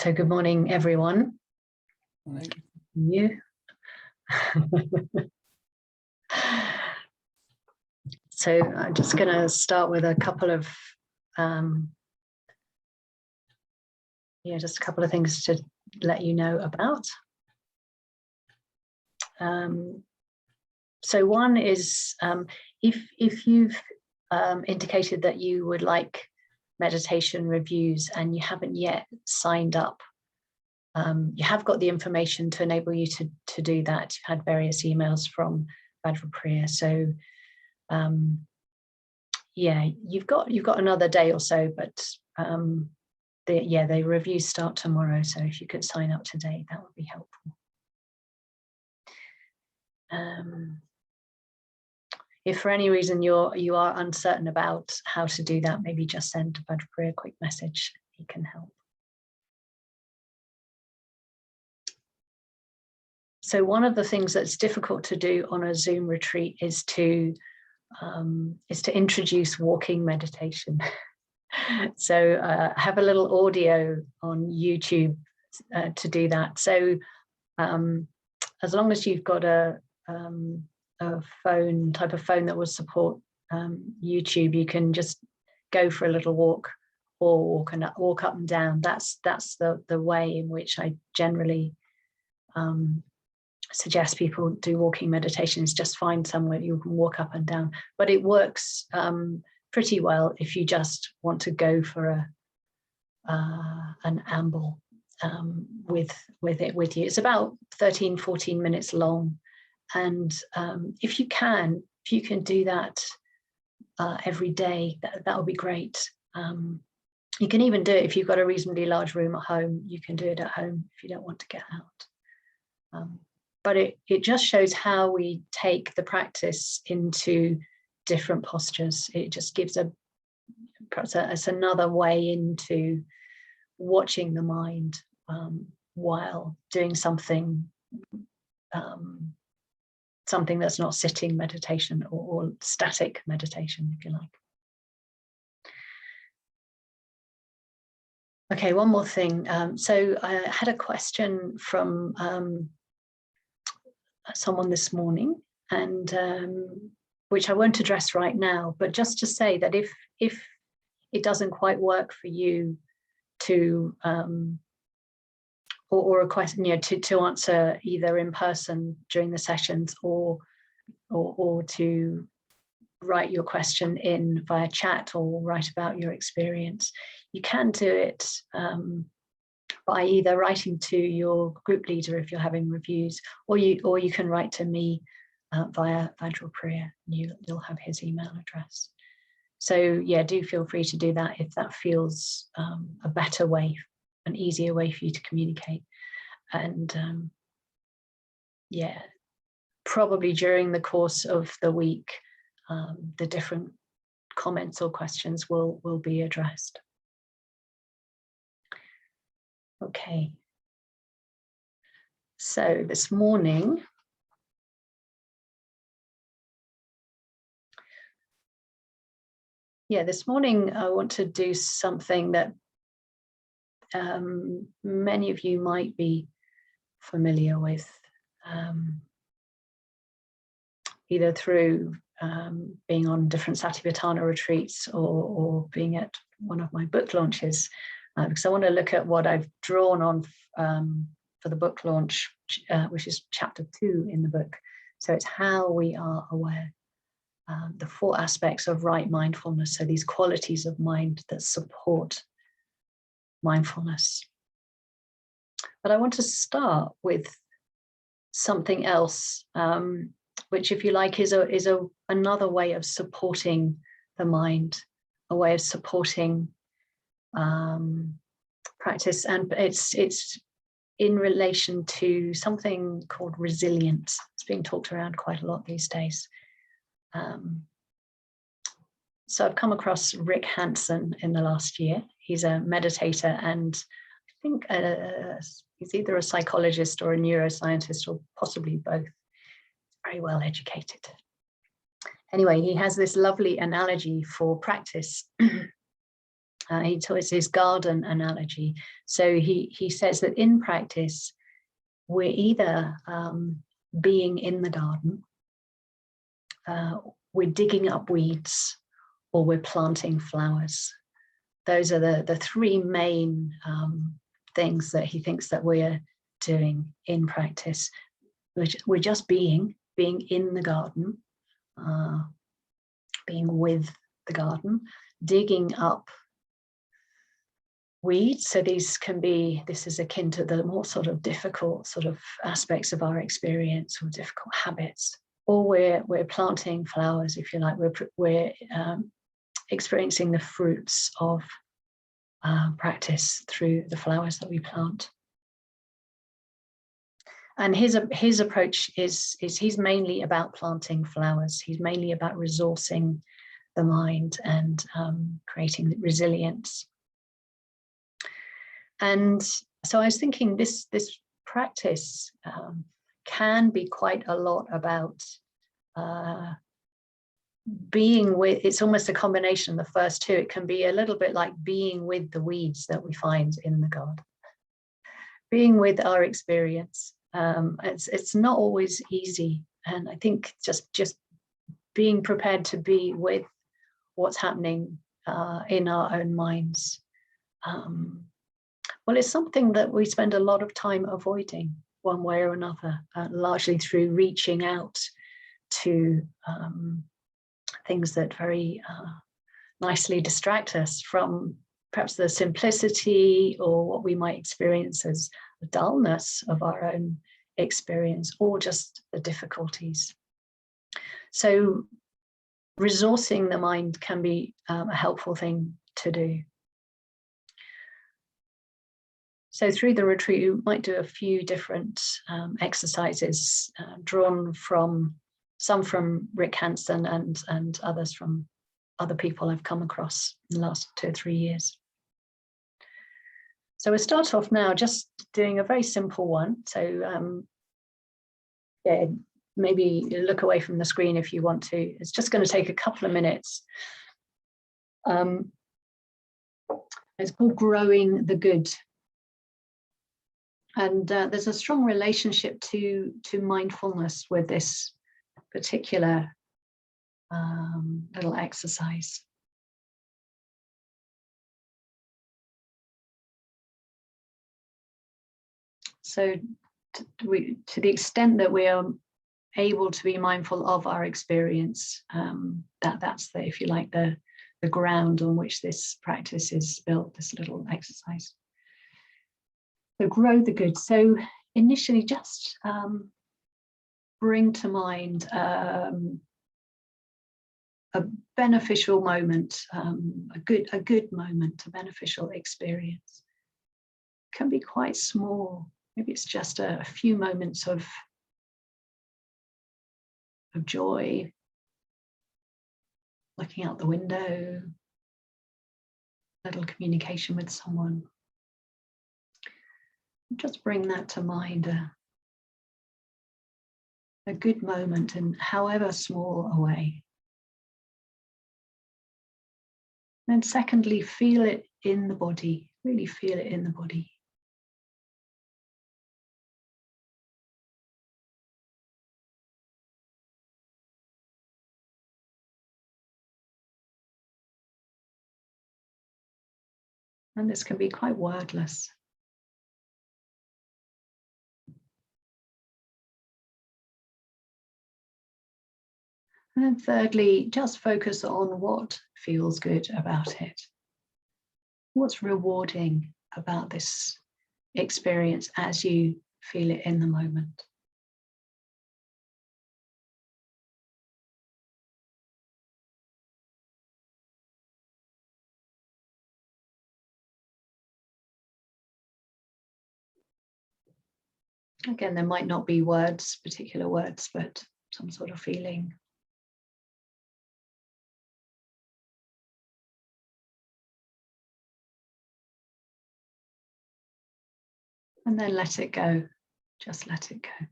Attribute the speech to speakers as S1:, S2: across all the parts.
S1: So good morning, everyone.
S2: Morning.
S1: You. So I'm just going to start with a couple of, just a couple of things to let you know about. So one is if you've indicated that you would like meditation reviews and you haven't yet signed up, you have got the information to enable you to do that. You've had various emails from Vajradevi, so you've got another day or so, but the reviews start tomorrow, so if you could sign up today, that would be helpful. If for any reason you are uncertain about how to do that, maybe just send Vajradevi a quick message. He can help. So one of the things that's difficult to do on a Zoom retreat is to introduce walking meditation. So I have a little audio on YouTube to do that. So as long as you've got a type of phone that will support YouTube, you can just go for a little walk or walk up and down. That's the way in which I generally suggest people do walking meditations. Just find somewhere you can walk up and down, but it works pretty well if you just want to go for an amble with it with you. It's about 13-14 minutes long, and if you can do that every day, that would be great. You can even do it if you've got a reasonably large room at home. You can do it at home if you don't want to get out. But it just shows how we take the practice into different postures. It just gives it's another way into watching the mind while doing something that's not sitting meditation or static meditation, if you like. Okay, one more thing. So I had a question from someone this morning, and which I won't address right now, but just to say that if it doesn't quite work for you to or a question, to answer either in person during the sessions or to write your question in via chat or write about your experience, you can do it by either writing to your group leader if you're having reviews, or you can write to me via Vajradevi. You'll have his email address. So do feel free to do that if that feels a better way, an easier way for you to communicate. And probably during the course of the week, the different comments or questions will be addressed. Okay. So this morning, I want to do something that many of you might be familiar with, either through being on different Satipatthana retreats or being at one of my book launches, because I want to look at what I've drawn on for the book launch, which is chapter 2 in the book. So it's how we are aware. The 4 aspects of right mindfulness, so these qualities of mind that support mindfulness. But I want to start with something else, which, if you like, is another way of supporting the mind, a way of supporting practice, and it's in relation to something called resilience. It's being talked around quite a lot these days. So I've come across Rick Hanson in the last year. He's a meditator, and I think he's either a psychologist or a neuroscientist, or possibly both. Very well educated. Anyway, he has this lovely analogy for practice. It's his garden analogy. So he says that in practice, we're either being in the garden, we're digging up weeds, or we're planting flowers. Those are the three main things that he thinks that we're doing in practice. We're just being in the garden, being with the garden, digging up weeds. So this is akin to the more sort of difficult sort of aspects of our experience or difficult habits, or we're planting flowers, if you like. We're experiencing the fruits of practice through the flowers that we plant. And his approach is he's mainly about planting flowers. He's mainly about resourcing the mind and creating resilience. And so I was thinking this practice can be quite a lot about being with, it's almost a combination of the first two. It can be a little bit like being with the weeds that we find in the garden, being with our experience. It's not always easy, and I think just being prepared to be with what's happening in our own minds. Well, it's something that we spend a lot of time avoiding one way or another, largely through reaching out to things that very nicely distract us from perhaps the simplicity or what we might experience as the dullness of our own experience, or just the difficulties. So resourcing the mind can be a helpful thing to do. So through the retreat, you might do a few different exercises drawn from some from Rick Hanson and others from other people I've come across in the last 2 or 3 years. So we'll start off now just doing a very simple one. So yeah, maybe look away from the screen if you want to. It's just going to take a couple of minutes. It's called Growing the Good. And there's a strong relationship to mindfulness with this particular little exercise. So to the extent that we are able to be mindful of our experience, that's the, if you like, the ground on which this practice is built, this little exercise. So grow the good. So initially just bring to mind a beneficial moment, a good moment, a beneficial experience. It can be quite small. Maybe it's just a few moments of joy, looking out the window, little communication with someone. Just bring that to mind, a good moment, in however small a way. And secondly, feel it in the body, really feel it in the body. And this can be quite wordless. And then thirdly, just focus on what feels good about it. What's rewarding about this experience as you feel it in the moment. Again, there might not be words, particular words, but some sort of feeling. And then let it go. Just let it go.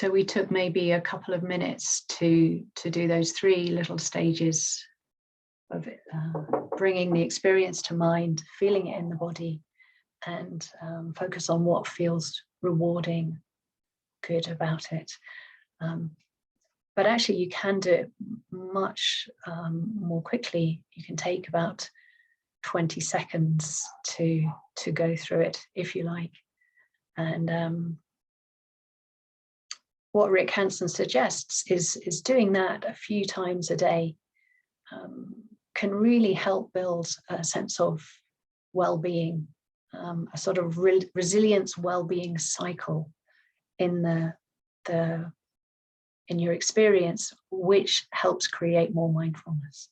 S1: So we took maybe a couple of minutes to do those 3 little stages of bringing the experience to mind, feeling it in the body, and focus on what feels rewarding, good about it. But actually you can do it much more quickly. You can take about 20 seconds to go through it if you like. And what Rick Hansen suggests is doing that a few times a day can really help build a sense of well-being, a sort of resilience well-being cycle in in your experience, which helps create more mindfulness.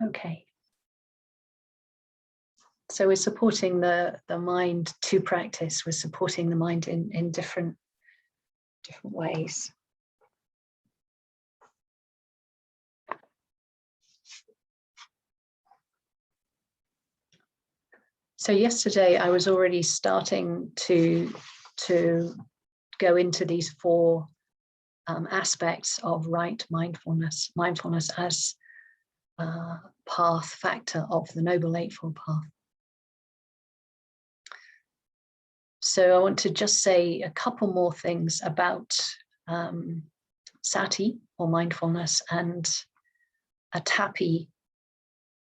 S1: Okay. So we're supporting the mind to practice. We're supporting the mind in different ways. So yesterday I was already starting to go into these 4 aspects of right mindfulness. Mindfulness as a path factor of the Noble Eightfold Path. So I want to just say a couple more things about Sati, or mindfulness, and Atapi,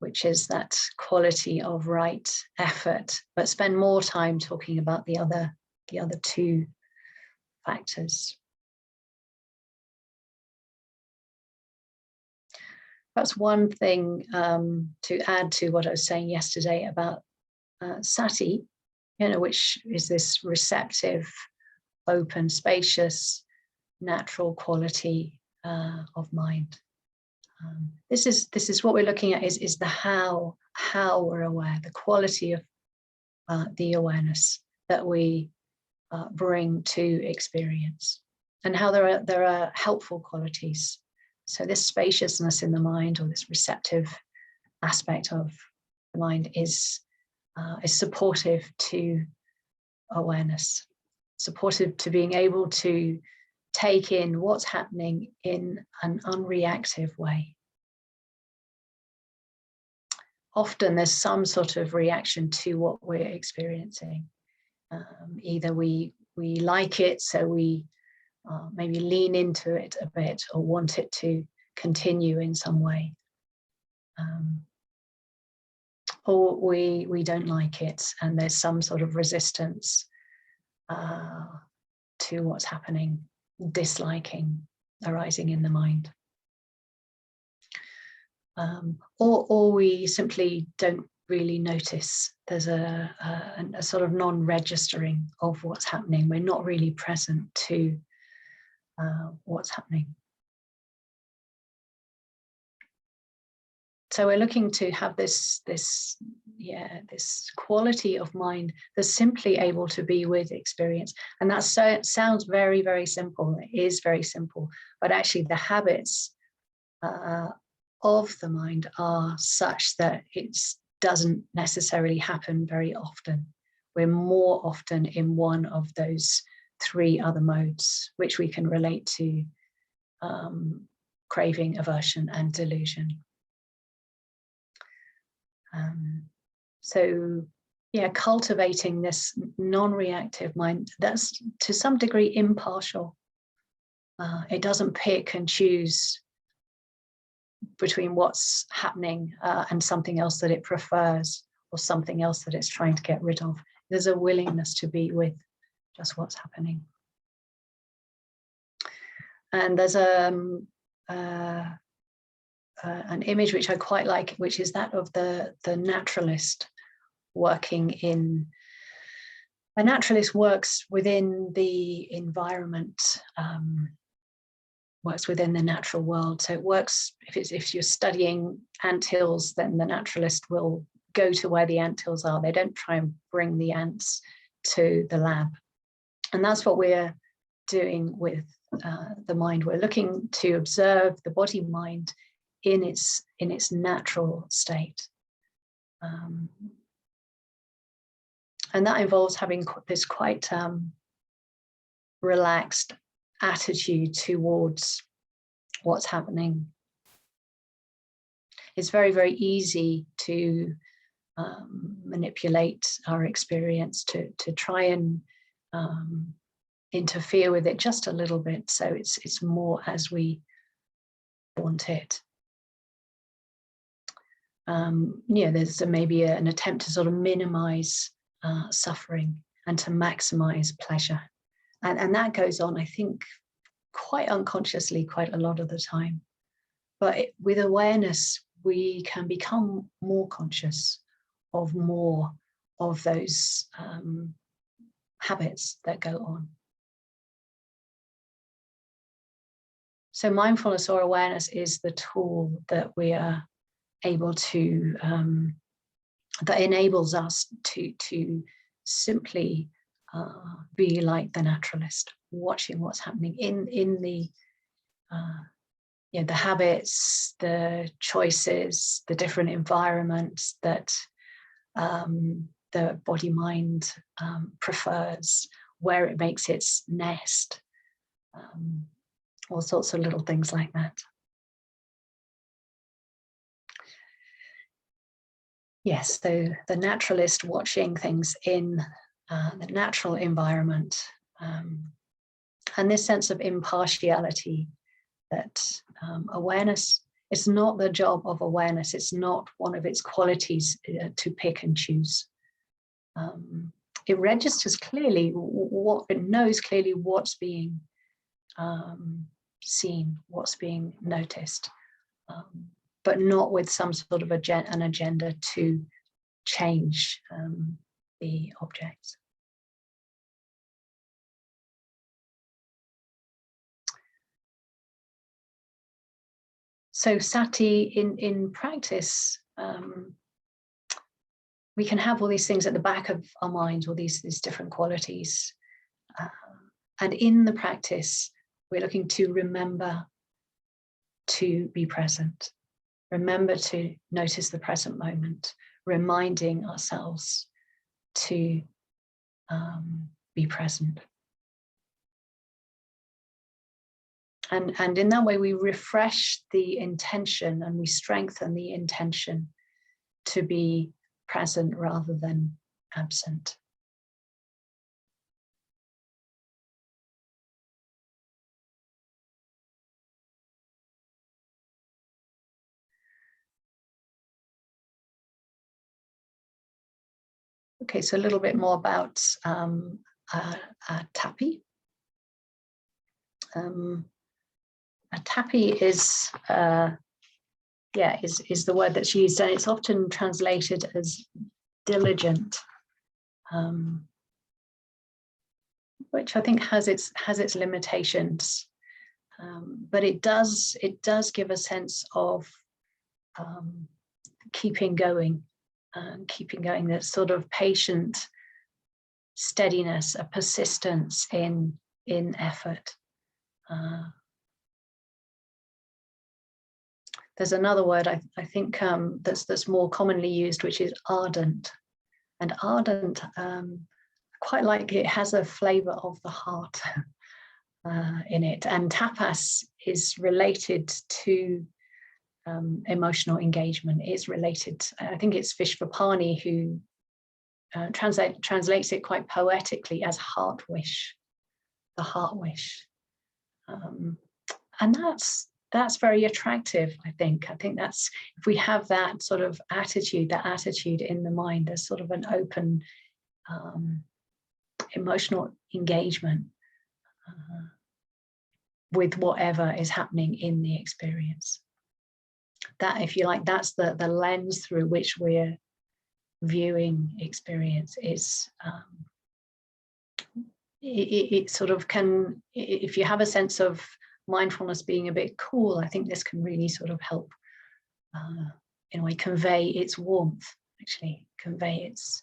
S1: which is that quality of right effort, but spend more time talking about the other 2 factors. That's one thing to add to what I was saying yesterday about Sati, which is this receptive, open, spacious, natural quality of mind. This is what we're looking at is the how we're aware, the quality of the awareness that we bring to experience, and how there are helpful qualities. So this spaciousness in the mind, or this receptive aspect of the mind, is supportive to awareness, supportive to being able to take in what's happening in an unreactive way. Often there's some sort of reaction to what we're experiencing. Either we like it, so we maybe lean into it a bit, or want it to continue in some way. Or we don't like it, and there's some sort of resistance to what's happening, disliking arising in the mind. Or we simply don't really notice. There's a sort of non-registering of what's happening. We're not really present to what's happening. So we're looking to have this quality of mind that's simply able to be with experience. And that sounds very, very simple. It is very simple, but actually the habits of the mind are such that it doesn't necessarily happen very often. We're more often in one of those 3 other modes, which we can relate to craving, aversion, and delusion. So cultivating this non-reactive mind that's to some degree impartial. It doesn't pick and choose between what's happening and something else that it prefers, or something else that it's trying to get rid of. There's a willingness to be with just what's happening. And there's an image which I quite like, which is that of the naturalist working in. A naturalist works within the environment, works within the natural world. So it works, if you're studying anthills, then the naturalist will go to where the anthills are. They don't try and bring the ants to the lab. And that's what we're doing with the mind. We're looking to observe the body-mind in its natural state. And that involves having this quite relaxed attitude towards what's happening. It's very, very easy to manipulate our experience, to try and interfere with it just a little bit, so it's more as we want it. There's maybe an attempt to sort of minimize suffering and to maximize pleasure, and that goes on, I think, quite unconsciously quite a lot of the time. But with awareness, we can become more conscious of more of those habits that go on. So mindfulness or awareness is the tool that we are able to, that enables us to simply be like the naturalist, watching what's happening in the habits, the choices, the different environments that the body-mind prefers, where it makes its nest, all sorts of little things like that. Yes, so the naturalist watching things in the natural environment, and this sense of impartiality, that awareness, it's not the job of awareness, it's not one of its qualities to pick and choose. It registers clearly what it knows, clearly what's being seen, what's being noticed, but not with some sort of an agenda to change the objects. So Sati, in practice, we can have all these things at the back of our minds, all these different qualities. And in the practice, we're looking to remember to be present. Remember to notice the present moment, reminding ourselves to be present. And in that way, we refresh the intention and we strengthen the intention to be present rather than absent. Okay, so a little bit more about Atapi. Atapi is the word that's used, and it's often translated as diligent, which I think has its limitations, but it does give a sense of keeping going, that sort of patient steadiness, a persistence in effort. There's another word I think that's more commonly used, which is ardent. And ardent, quite like it has a flavour of the heart in it. And tapas is related to emotional engagement. It's related, I think it's Vishvapani who translates it quite poetically as heart wish, the heart wish. And that's very attractive, I think. I think that's, if we have that sort of attitude, in the mind, there's sort of an open emotional engagement with whatever is happening in the experience. That, if you like, that's the lens through which we're viewing experience. Is it sort of can, if you have a sense of mindfulness being a bit cool, I think this can really sort of help in a way convey its warmth, actually convey its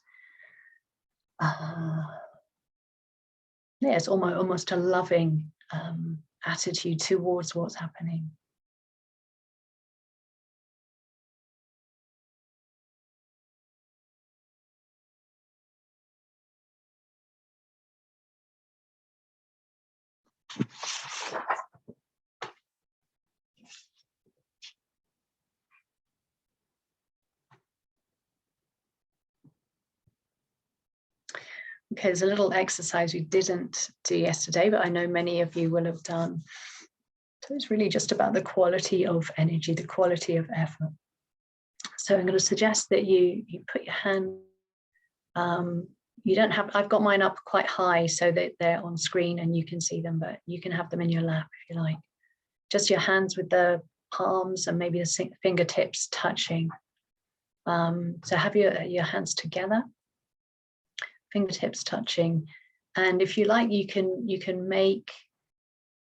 S1: it's almost a loving attitude towards what's happening. Okay, there's a little exercise we didn't do yesterday, but I know many of you will have done. So it's really just about the quality of energy, the quality of effort. So I'm going to suggest that you put your hand, you don't have, I've got mine up quite high so that they're on screen and you can see them, but you can have them in your lap if you like. Just your hands with the palms and maybe the fingertips touching. So have your hands together, fingertips touching, and if you like, you can make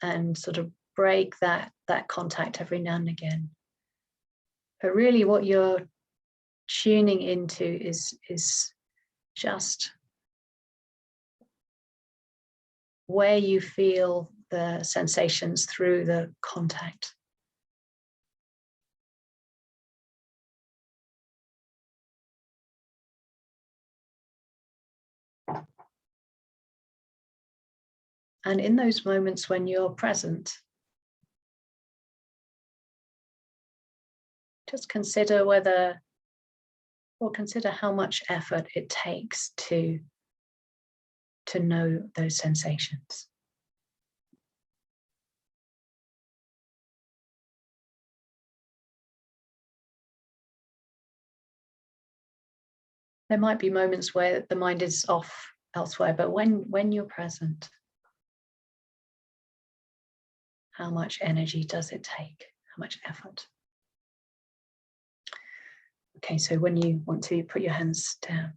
S1: and sort of break that contact every now and again. But really, what you're tuning into is just where you feel the sensations through the contact. And in those moments when you're present, just consider consider how much effort it takes to know those sensations. There might be moments where the mind is off elsewhere, but when you're present, how much energy does it take? How much effort? Okay, so when you want to put your hands down,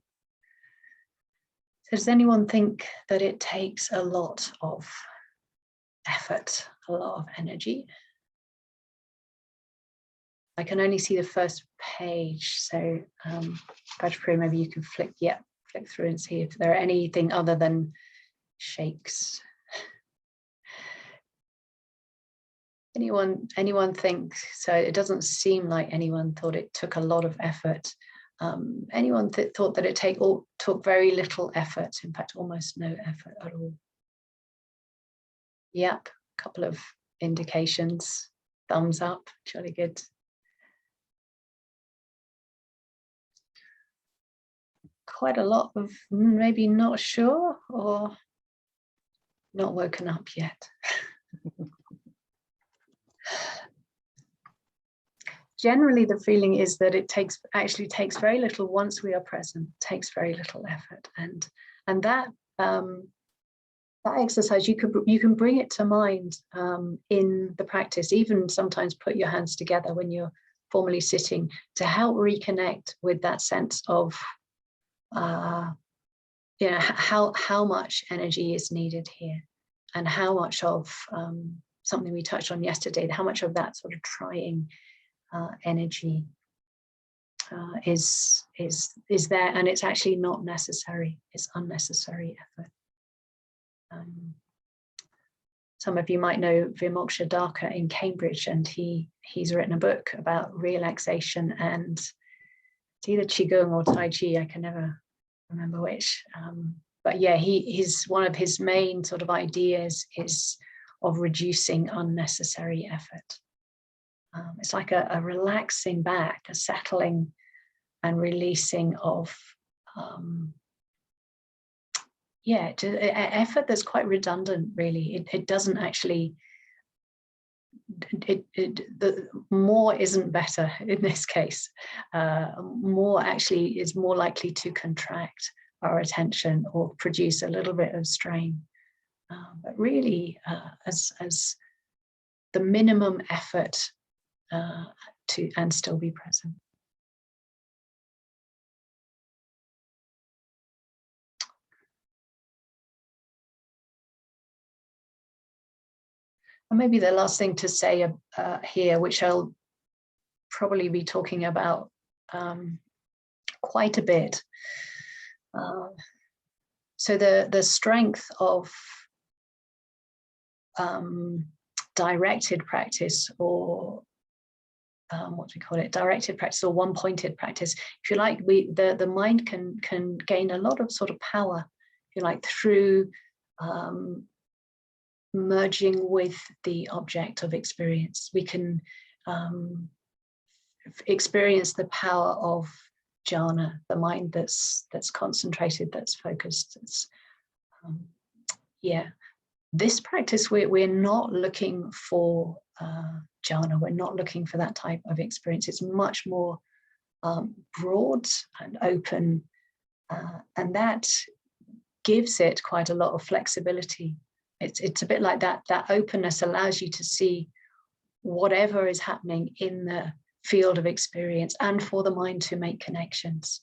S1: does anyone think that it takes a lot of effort, a lot of energy? I can only see the first page, so Vajradevi, maybe you can flick through and see if there are anything other than shakes. Anyone think so? It doesn't seem like anyone thought it took a lot of effort. Anyone thought that it took very little effort, in fact almost no effort at all? Yep, a couple of indications, thumbs up, jolly good. Quite a lot of maybe not sure or not woken up yet. Generally, the feeling is that it actually takes very little once we are present, takes very little effort, and that exercise you can bring it to mind in the practice. Even sometimes put your hands together when you're formally sitting to help reconnect with that sense of how much energy is needed here, and how much of something we touched on yesterday, how much of that sort of trying energy is there, and it's actually not necessary. It's unnecessary effort. Some of you might know Vineyya in Cambridge, and he's written a book about relaxation, and it's either Qigong or Tai Chi. I can never remember which. But yeah, he's one of his main sort of ideas is of reducing unnecessary effort. It's like a relaxing back, a settling and releasing of effort that's quite redundant, really. It doesn't actually, the more isn't better in this case. More actually is more likely to contract our attention or produce a little bit of strain. But really, as the minimum effort to and still be present. And maybe the last thing to say here, which I'll probably be talking about quite a bit. So the strength of directed practice, or what do we call it? Directed practice or one-pointed practice. If you like, the mind can gain a lot of sort of power, if you like, through merging with the object of experience. We can experience the power of jhana, the mind that's concentrated, that's focused. This practice, we're not looking for jhana. We're not looking for that type of experience. It's much more broad and open, and that gives it quite a lot of flexibility. It's a bit like that openness allows you to see whatever is happening in the field of experience, and for the mind to make connections.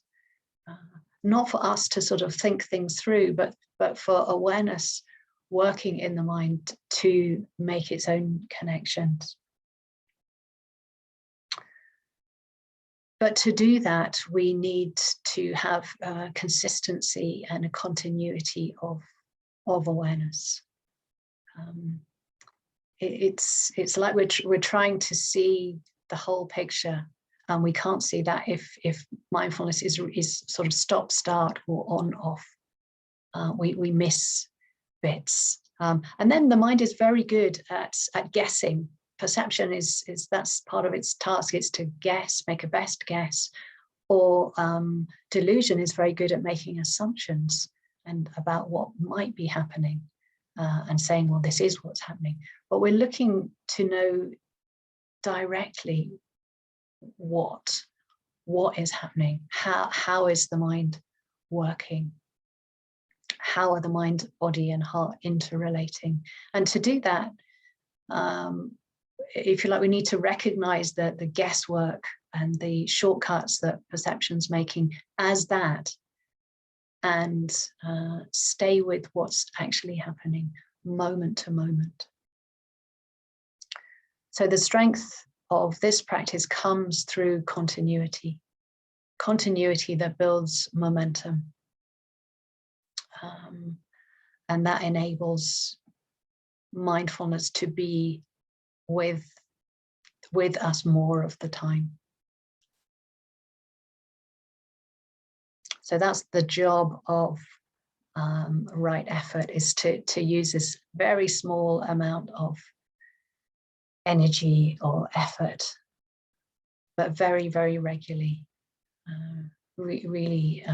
S1: Not for us to sort of think things through, but for awareness working in the mind to make its own connections. But to do that, we need to have consistency and a continuity of awareness. It's like we're trying to see the whole picture, and we can't see that if mindfulness is sort of stop, start, or on, off. We miss bits, and then the mind is very good at guessing. Perception is that's part of its task. It's to guess, make a best guess, or delusion is very good at making assumptions and about what might be happening, and saying, well, this is what's happening. But we're looking to know directly what is happening, how is the mind working, how are the mind, body, and heart interrelating. And to do that, if you like, we need to recognize the guesswork and the shortcuts that perception's making as that, and stay with what's actually happening moment to moment. So the strength of this practice comes through continuity that builds momentum, and that enables mindfulness to be with us more of the time. So that's the job of right effort, is to use this very small amount of energy or effort, but very, very regularly, really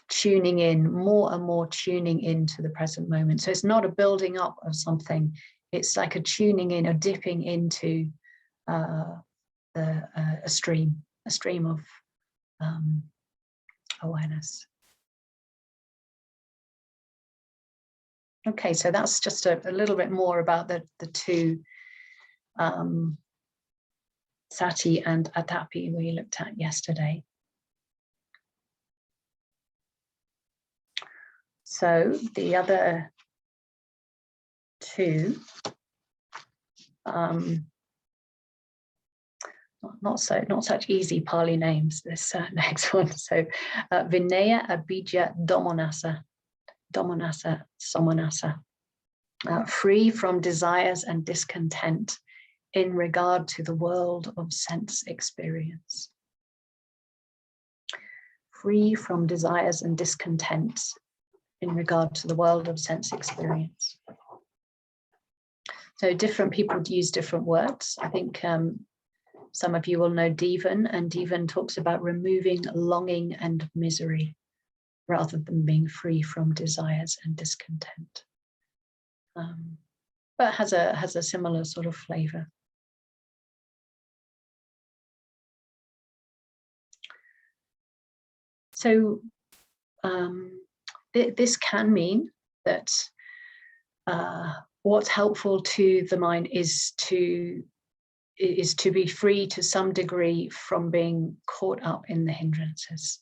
S1: tuning in, more and more tuning into the present moment. So it's not a building up of something, it's like a tuning in, a dipping into a stream of awareness. Okay, so that's just a little bit more about the two Sati and Atapi we looked at yesterday. So the other two, not such easy Pali names, this next one. So Vineyya, abhijjha, domanassam, samanassa, free from desires and discontent in regard to the world of sense experience. Free from desires and discontent in regard to the world of sense experience. So different people use different words. I think some of you will know Divan, and Divan talks about removing longing and misery rather than being free from desires and discontent. But has a similar sort of flavor. So this can mean that what's helpful to the mind is to be free to some degree from being caught up in the hindrances.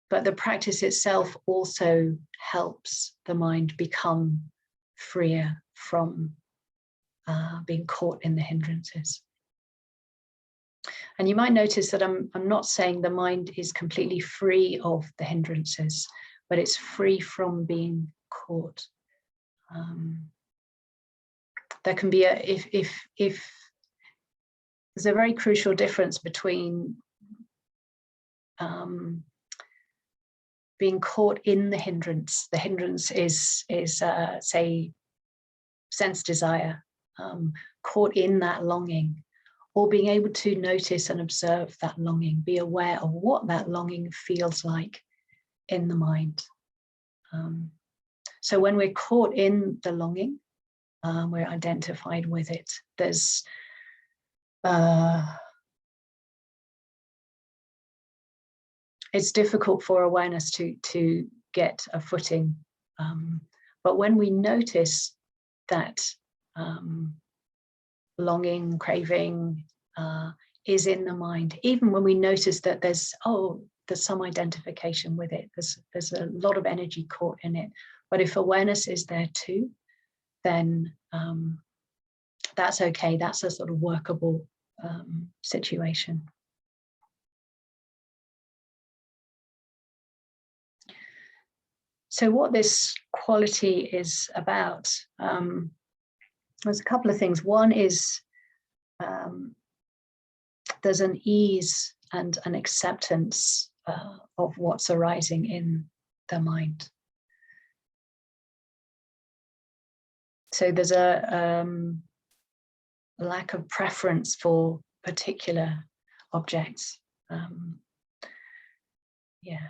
S1: But the practice itself also helps the mind become freer from being caught in the hindrances. And you might notice that I'm not saying the mind is completely free of the hindrances, but it's free from being caught. There can be if there's a very crucial difference between being caught in the hindrance. The hindrance is say, sense desire, caught in that longing, or being able to notice and observe that longing, be aware of what that longing feels like in the mind. So when we're caught in the longing, we're identified with it. There's it's difficult for awareness to get a footing, but when we notice that longing, craving is in the mind, even when we notice that there's some identification with it, there's a lot of energy caught in it, but if awareness is there too, then that's okay. That's a sort of workable situation. So what this quality is about, there's a couple of things. One is there's an ease and an acceptance of what's arising in the mind. So there's a lack of preference for particular objects. Yeah,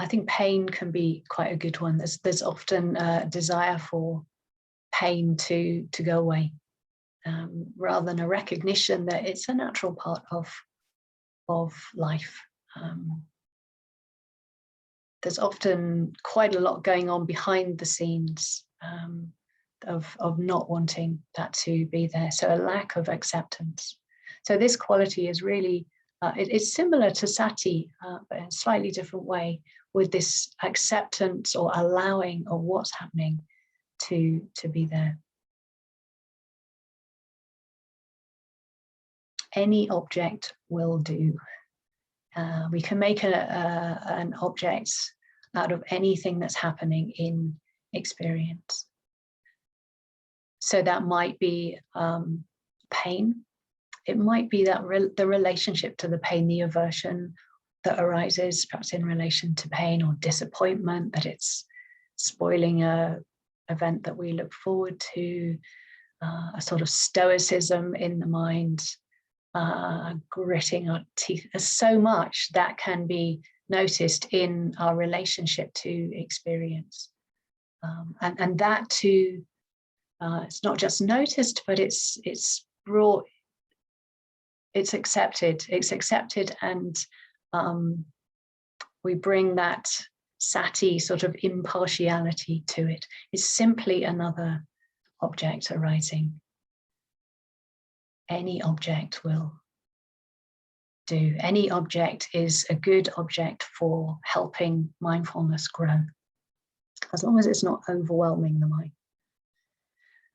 S1: I think pain can be quite a good one. There's often a desire for pain to go away, rather than a recognition that it's a natural part of life. There's often quite a lot going on behind the scenes of not wanting that to be there. So a lack of acceptance. So this quality is really, it's similar to Sati, but in a slightly different way, with this acceptance or allowing of what's happening to be there. Any object will do. We can make an object out of anything that's happening in experience. So that might be pain. It might be that the relationship to the pain, the aversion that arises perhaps in relation to pain, or disappointment that it's spoiling a event that we look forward to, a sort of stoicism in the mind, gritting our teeth. There's so much that can be noticed in our relationship to experience, and that too, it's not just noticed, but it's brought, it's accepted, and we bring that Sati sort of impartiality to it. It's simply another object arising. Any object will do. Any object is a good object for helping mindfulness grow, as long as it's not overwhelming the mind.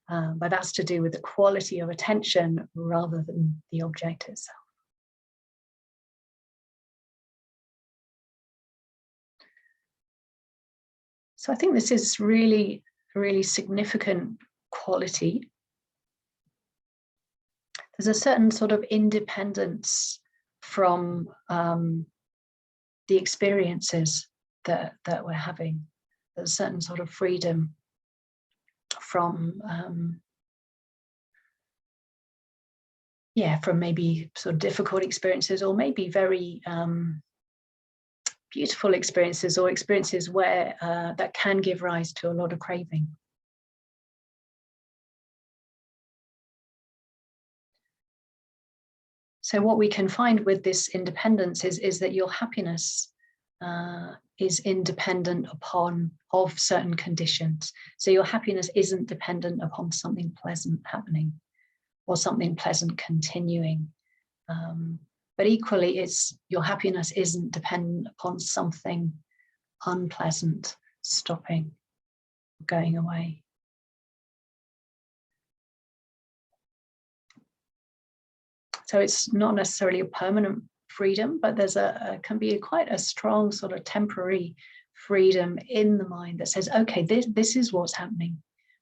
S1: But that's to do with the quality of attention rather than the object itself. So I think this is really, really significant quality. There's a certain sort of independence from the experiences that we're having. There's a certain sort of freedom from from maybe sort of difficult experiences, or maybe very beautiful experiences, or experiences where that can give rise to a lot of craving. So what we can find with this independence is that your happiness is independent of certain conditions. So your happiness isn't dependent upon something pleasant happening or something pleasant continuing. But equally, your happiness isn't dependent upon something unpleasant stopping, going away. So it's not necessarily a permanent freedom, but there's can be quite a strong sort of temporary freedom in the mind that says, okay, this is what's happening.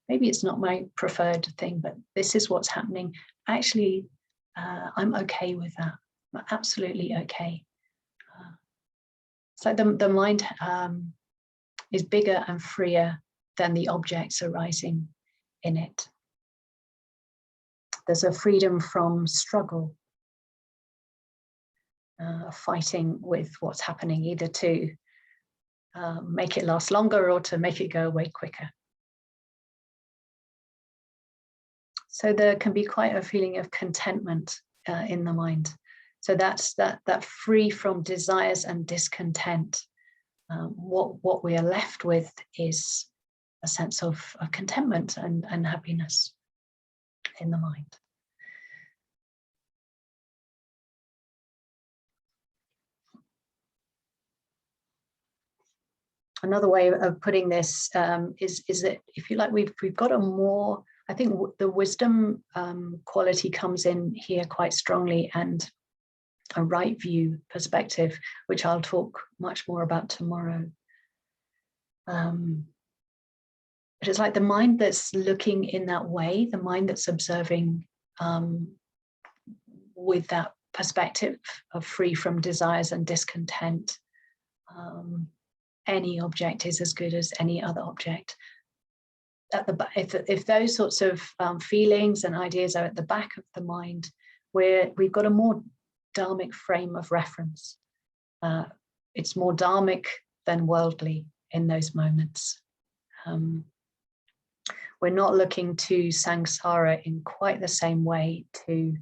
S1: Maybe it's not my preferred thing, but this is what's happening. Actually, I'm okay with that. I'm absolutely okay. It's like the mind is bigger and freer than the objects arising in it. There's a freedom from struggle, fighting with what's happening, either to make it last longer or to make it go away quicker. So there can be quite a feeling of contentment in the mind. So that's that free from desires and discontent. What we are left with is a sense of contentment and happiness in the mind. Another way of putting this is that, if you like, we've got a more, I think the wisdom quality comes in here quite strongly, and a right view perspective, which I'll talk much more about tomorrow. But it's like the mind that's looking in that way, the mind that's observing with that perspective of free from desires and discontent. Any object is as good as any other object. If those sorts of feelings and ideas are at the back of the mind, we've got a more dharmic frame of reference. It's more dharmic than worldly in those moments. We're not looking to samsara in quite the same way to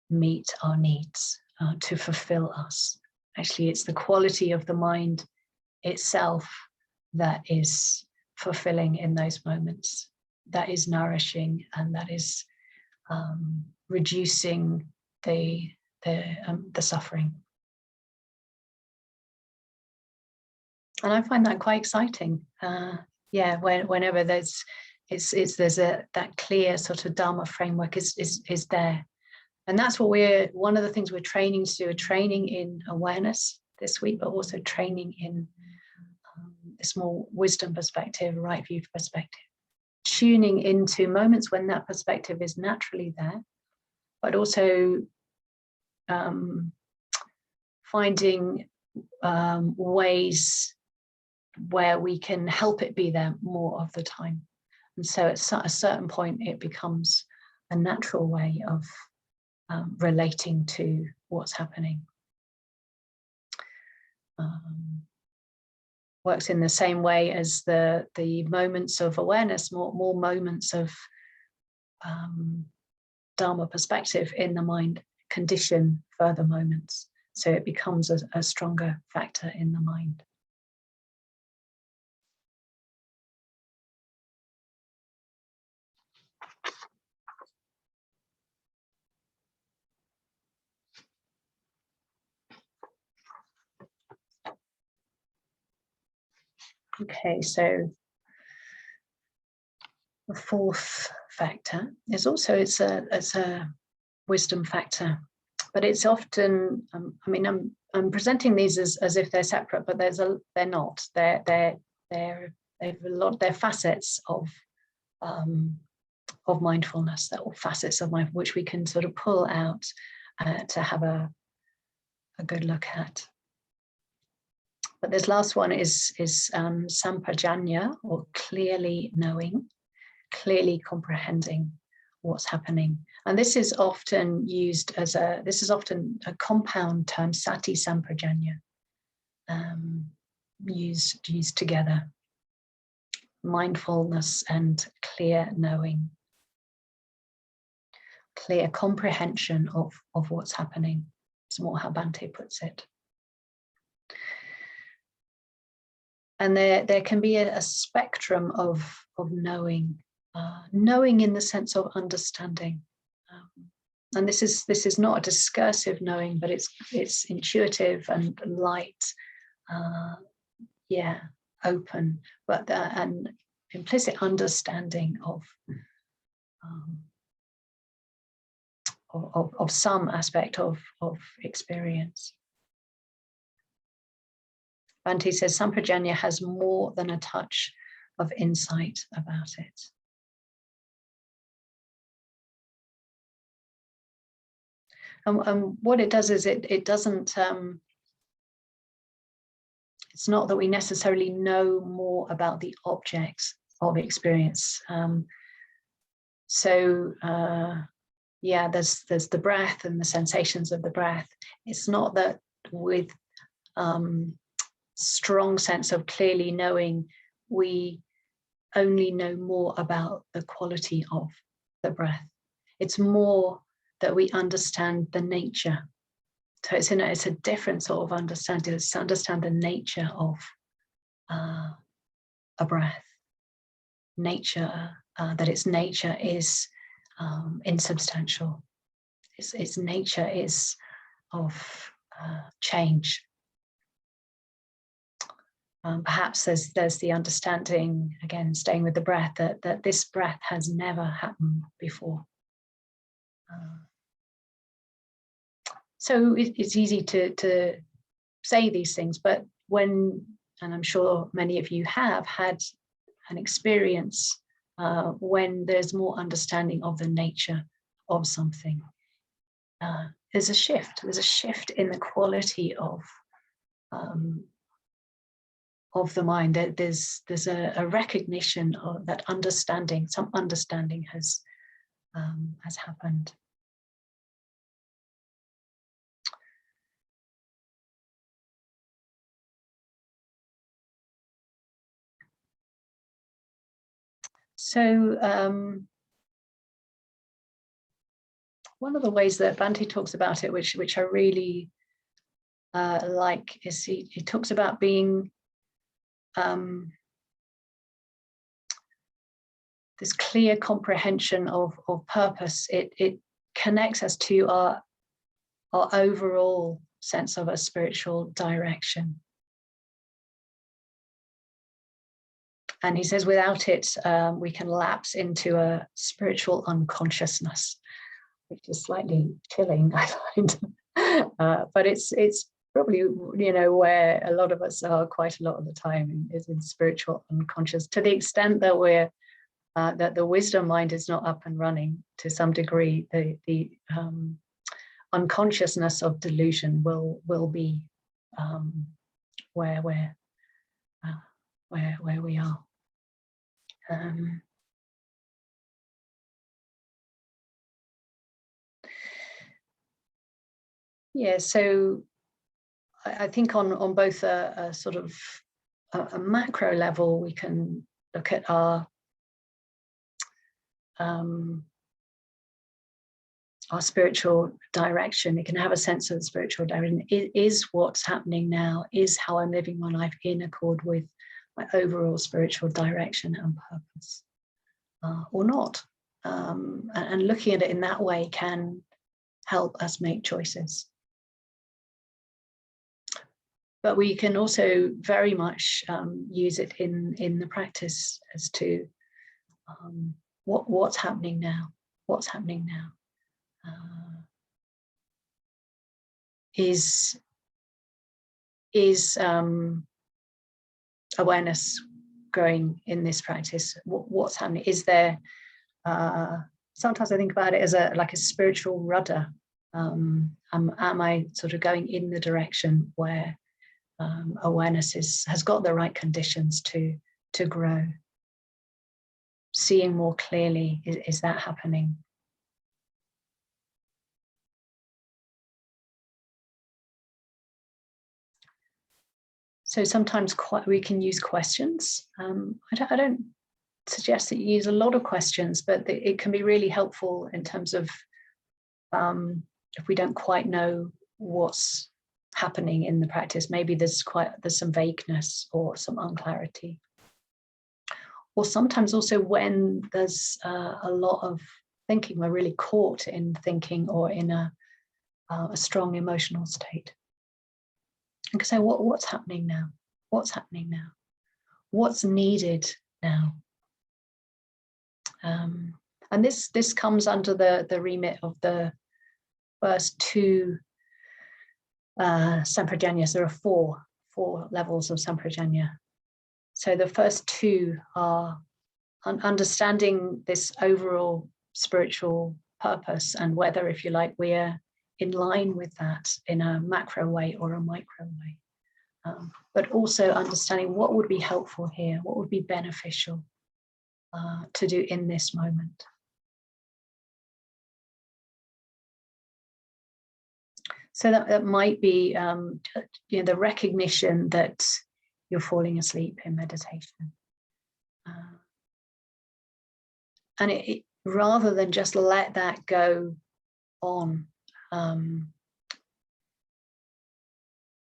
S1: meet our needs, to fulfill us. Actually, it's the quality of the mind itself that is fulfilling in those moments, that is nourishing, and that is reducing the suffering. And I find that quite exciting. Whenever there's that clear sort of Dharma framework is there. And that's what one of the things we're training to do, a training in awareness this week, but also training in this more wisdom perspective, right view perspective, tuning into moments when that perspective is naturally there, but also finding ways where we can help it be there more of the time. And so at a certain point, it becomes a natural way of relating to what's happening. Works in the same way as the moments of awareness, more moments of Dharma perspective in the mind condition further moments. So it becomes a stronger factor in the mind. Okay, so the fourth factor is also it's a wisdom factor, but it's often I'm presenting these as if they're separate, but they're not. They're facets of mindfulness. They're all facets of mindfulness which we can sort of pull out to have a good look at. But this last one is sampajana, or clearly knowing, clearly comprehending what's happening. And this is often used as a compound term, Sati sampajana, used together. Mindfulness and clear knowing, clear comprehension of what's happening. It's more how Bhante puts it. And there can be a spectrum of knowing, knowing in the sense of understanding. And this is not a discursive knowing, but it's intuitive and light, open, but an implicit understanding of some aspect of experience. Bhante says sampajana has more than a touch of insight about it. And what it does is it doesn't, it's not that we necessarily know more about the objects of experience. Yeah, there's the breath and the sensations of the breath. It's not that with strong sense of clearly knowing, we only know more about the quality of the breath. It's more that we understand the nature. So it's a different sort of understanding. It's to understand the nature of a breath. Nature, that its nature is insubstantial. Its nature is of change. Perhaps there's the understanding, again, staying with the breath, that this breath has never happened before. So it's easy to say these things, but when, and I'm sure many of you have had an experience when there's more understanding of the nature of something, there's a shift. There's a shift in the quality of the mind. There's a recognition of that understanding. Some understanding has happened. So one of the ways that Bhante talks about it, which I really like, is he talks about being this clear comprehension of purpose. It connects us to our overall sense of a spiritual direction. And he says, without it, we can lapse into a spiritual unconsciousness, which is slightly chilling, I find. But it's probably, where a lot of us are quite a lot of the time, is in spiritual unconscious, to the extent that we're that the wisdom mind is not up and running to some degree. The unconsciousness of delusion will be where we are. Yeah, so I think on both a sort of a macro level, we can look at our spiritual direction. We can have a sense of the spiritual direction. Is what's happening now, is how I'm living my life in accord with my overall spiritual direction and purpose, or not? And looking at it in that way can help us make choices. But we can also very much use it in the practice as to what's happening now. What's happening now? Is awareness growing in this practice? What's happening? Is there? Sometimes I think about it as like a spiritual rudder. Am I sort of going in the direction where awareness has got the right conditions to grow? Seeing more clearly, is that happening? So sometimes we can use questions. I don't suggest that you use a lot of questions, but it can be really helpful in terms of if we don't quite know what's happening in the practice. Maybe there's some vagueness or some unclarity. Or sometimes also when there's a lot of thinking, we're really caught in thinking or in a strong emotional state. You can say, what's happening now? What's happening now? What's needed now? And this comes under the remit of the first two sampajanyas. There are four levels of sampajanya. So the first two are understanding this overall spiritual purpose and whether, if you like, we're in line with that in a macro way or a micro way. but also understanding what would be helpful here, what would be beneficial to do in this moment. So that might be the recognition that you're falling asleep in meditation. And it rather than just let that go on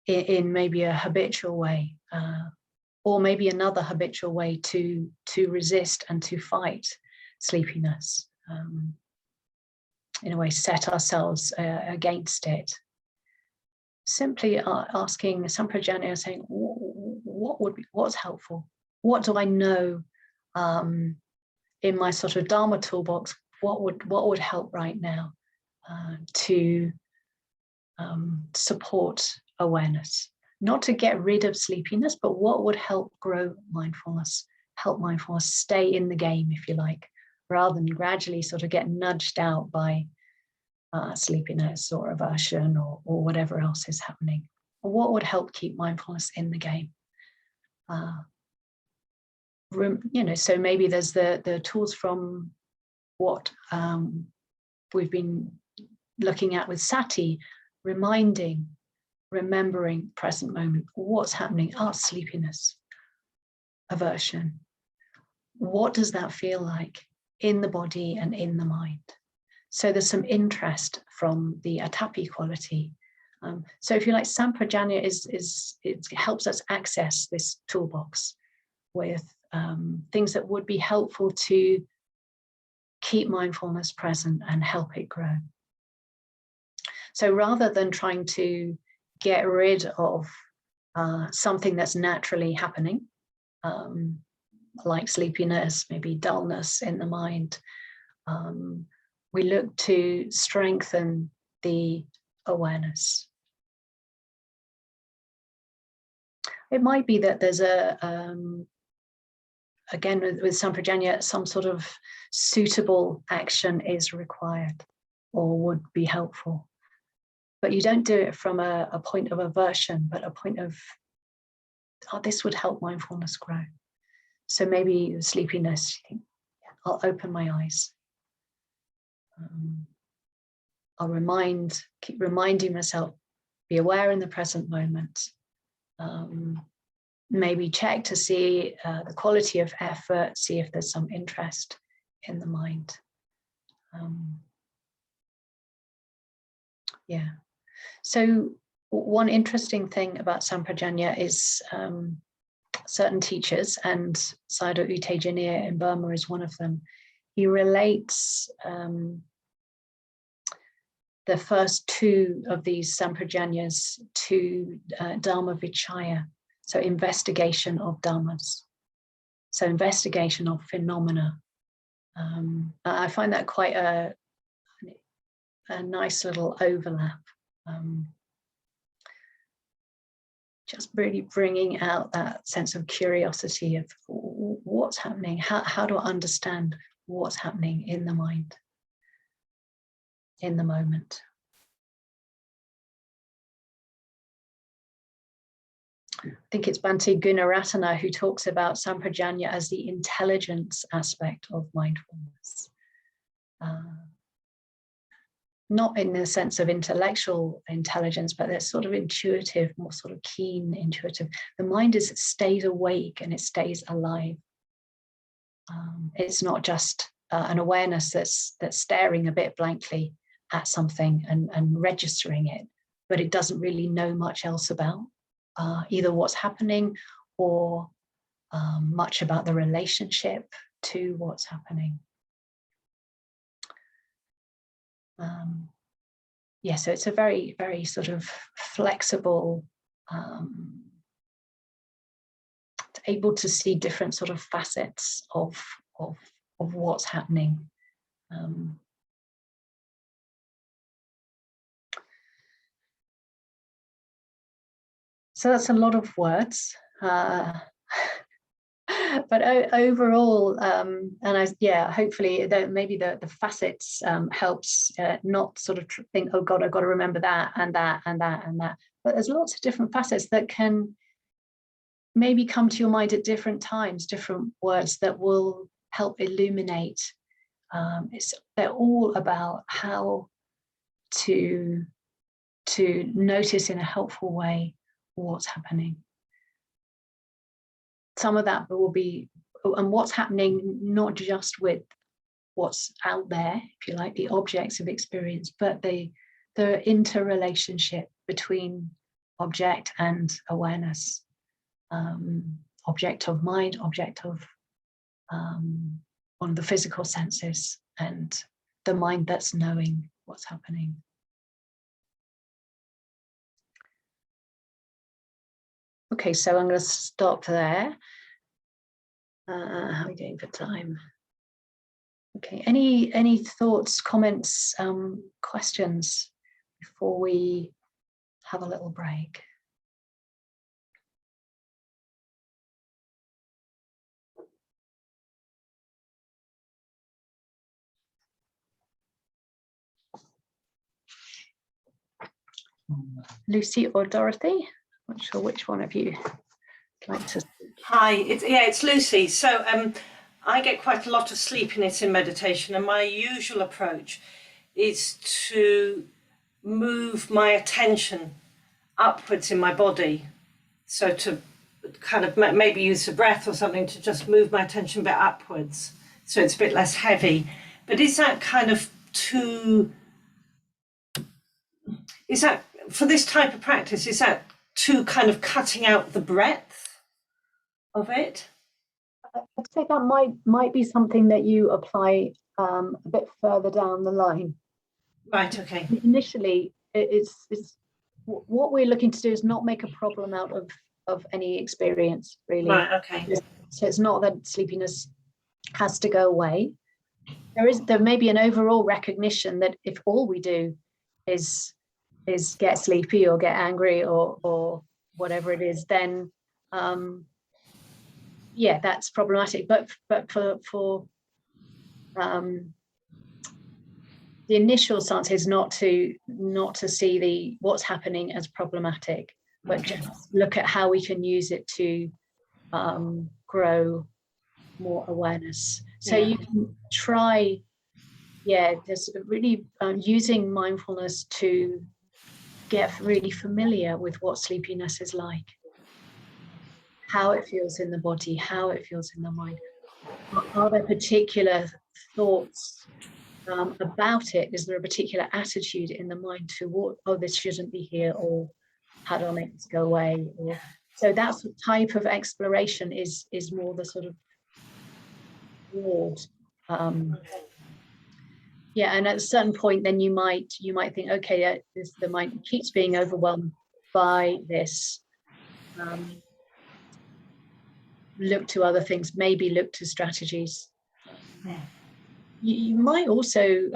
S1: in maybe a habitual way, or maybe another habitual way to resist and to fight sleepiness, in a way set ourselves against it. Simply asking sampajana, saying, what's helpful? What do I know in my sort of Dharma toolbox? What would help right now to support awareness? Not to get rid of sleepiness, but what would help grow mindfulness, help mindfulness stay in the game, if you like, rather than gradually sort of get nudged out by sleepiness or aversion or whatever else is happening. What would help keep mindfulness in the game? So maybe there's the tools from what we've been looking at with Sati, remembering present moment. What's happening? Sleepiness, aversion. What does that feel like in the body and in the mind? So there's some interest from the Atapi quality. So if you like, sampajana it helps us access this toolbox with things that would be helpful to keep mindfulness present and help it grow. So rather than trying to get rid of something that's naturally happening, like sleepiness, maybe dullness in the mind, we look to strengthen the awareness. It might be that there's again, with sampajana, some sort of suitable action is required or would be helpful. But you don't do it from a point of aversion, but a point of, this would help mindfulness grow. So maybe sleepiness, you think, I'll open my eyes. I'll keep reminding myself, be aware in the present moment. Maybe check to see the quality of effort, see if there's some interest in the mind. So one interesting thing about sampajana is certain teachers, and Sayadaw U Tejaniya in Burma is one of them. He relates the first two of these sampajanas to Dharma Vichaya, so investigation of dharmas, so investigation of phenomena. I find that quite a nice little overlap. Just really bringing out that sense of curiosity of what's happening, how do I understand what's happening in the mind, in the moment. I think it's Bhante Gunaratana who talks about sampajana as the intelligence aspect of mindfulness. Not in the sense of intellectual intelligence, but they're sort of intuitive, more sort of keen, intuitive. The mind stays awake and it stays alive. It's not just an awareness that's staring a bit blankly at something and registering it, but it doesn't really know much else about either what's happening or much about the relationship to what's happening. So it's a very, very sort of flexible, able to see different sort of facets of what's happening. So that's a lot of words. but overall, hopefully maybe the facets helps not sort of think, oh God, I've got to remember that and that and that and that. But there's lots of different facets that can maybe come to your mind at different times, different words that will help illuminate. They're all about how to notice in a helpful way what's happening. Some of that will be, and what's happening not just with what's out there, if you like, the objects of experience, but the interrelationship between object and awareness, object of mind, object of one of the physical senses, and the mind that's knowing what's happening. Okay, so I'm going to stop there. How are we doing for time? Okay, any thoughts, comments, questions before we have a little break? Lucy or Dorothy? Not sure which one of you would like to speak.
S2: Hi, it's Lucy. So I get quite a lot of sleepiness in meditation, and my usual approach is to move my attention upwards in my body. So to kind of maybe use the breath or something to just move my attention a bit upwards, so it's a bit less heavy. But is that kind of is that for this type of practice, is that too kind of cutting out the breadth of it?
S1: I'd say that might be something that you apply a bit further down the line.
S2: Right, okay.
S1: Initially, it's what we're looking to do is not make a problem out of any experience, really.
S2: Right, okay.
S1: So it's not that sleepiness has to go away. There may be an overall recognition that if all we do is get sleepy or get angry or whatever it is, then yeah, that's problematic. But for the initial stance is not to see what's happening as problematic, but just look at how we can use it to grow more awareness. So you can try, there's really using mindfulness to get really familiar with what sleepiness is like, how it feels in the body, how it feels in the mind. Are there particular thoughts about it? Is there a particular attitude in the mind toward, oh, this shouldn't be here, or how do I make this go away? So that type of exploration is more the sort of broad. And at a certain point, then you might think, okay, the mind keeps being overwhelmed by this. Look to other things, maybe look to strategies. You might also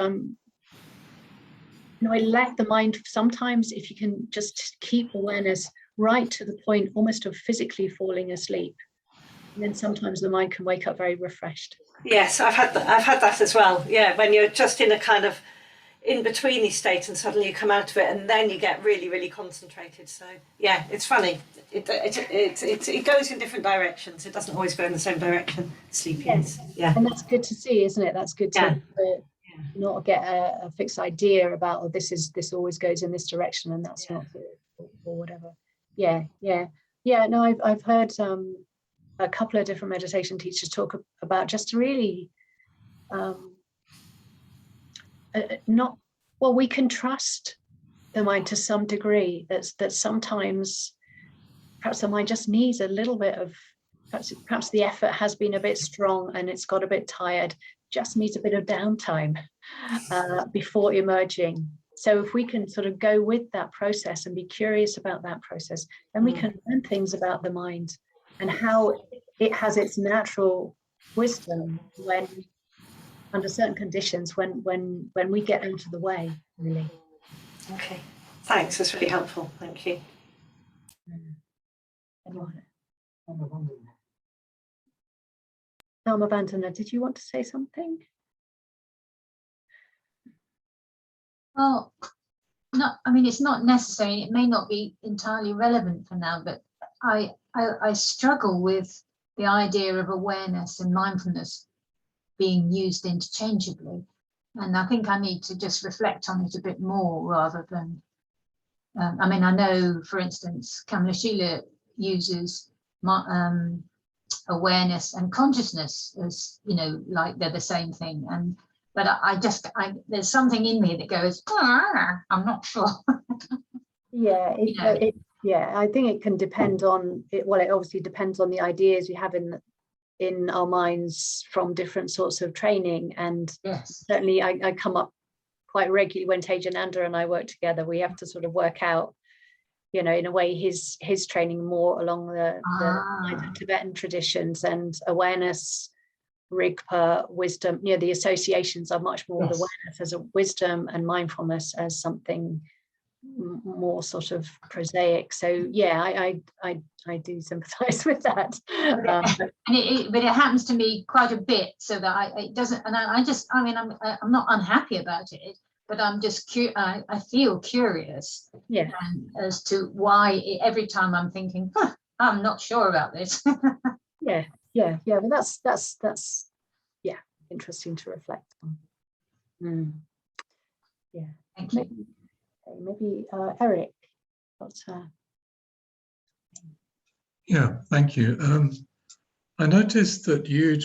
S1: let the mind, sometimes if you can just keep awareness right to the point almost of physically falling asleep, and then sometimes the mind can wake up very refreshed.
S2: Yes, I've had that as well. Yeah, when you're just in a kind of in-betweeny state and suddenly you come out of it and then you get really, really concentrated. So yeah, it's funny. It goes in different directions. It doesn't always go in the same direction. Sleepiness.
S1: Yes. Yeah. And that's good to see, isn't it? That's good to not get a fixed idea about, oh, this always goes in this direction and that's not good, or whatever. No, I've heard a couple of different meditation teachers talk about just really we can trust the mind to some degree. That sometimes perhaps the mind just needs a little bit of, perhaps the effort has been a bit strong and it's got a bit tired, just needs a bit of downtime before emerging. So if we can sort of go with that process and be curious about that process, then we can learn things about the mind and how it has its natural wisdom when, under certain conditions, when we get out of the way, really.
S2: Okay, thanks, that's really helpful. Thank you.
S1: Anyone? Dharmavandana, did you want to say something?
S3: Well, it's not necessary. It may not be entirely relevant for now, but I struggle with the idea of awareness and mindfulness being used interchangeably. And I think I need to just reflect on it a bit more rather than, I know, for instance, Kamalashila uses awareness and consciousness as, like they're the same thing. But there's something in me that goes, I'm not sure.
S1: Yeah, I think it can depend on it. Well, it obviously depends on the ideas we have in our minds from different sorts of training. And
S3: yes,
S1: certainly I come up quite regularly when Tejananda and I work together. We have to sort of work out, in a way, his training more along the lines of Tibetan traditions, and awareness, Rigpa, wisdom, the associations are much more with awareness as a wisdom and mindfulness as something more sort of prosaic. So yeah, I do sympathize with that.
S3: But it happens to me quite a bit, so that it doesn't, and I'm not unhappy about it, but I'm just I feel curious, as to why every time I'm thinking, I'm not sure about this.
S1: yeah, well, that's interesting to reflect on. Yeah,
S3: thank you.
S1: Maybe Eric.
S4: Yeah, thank you. I noticed that you'd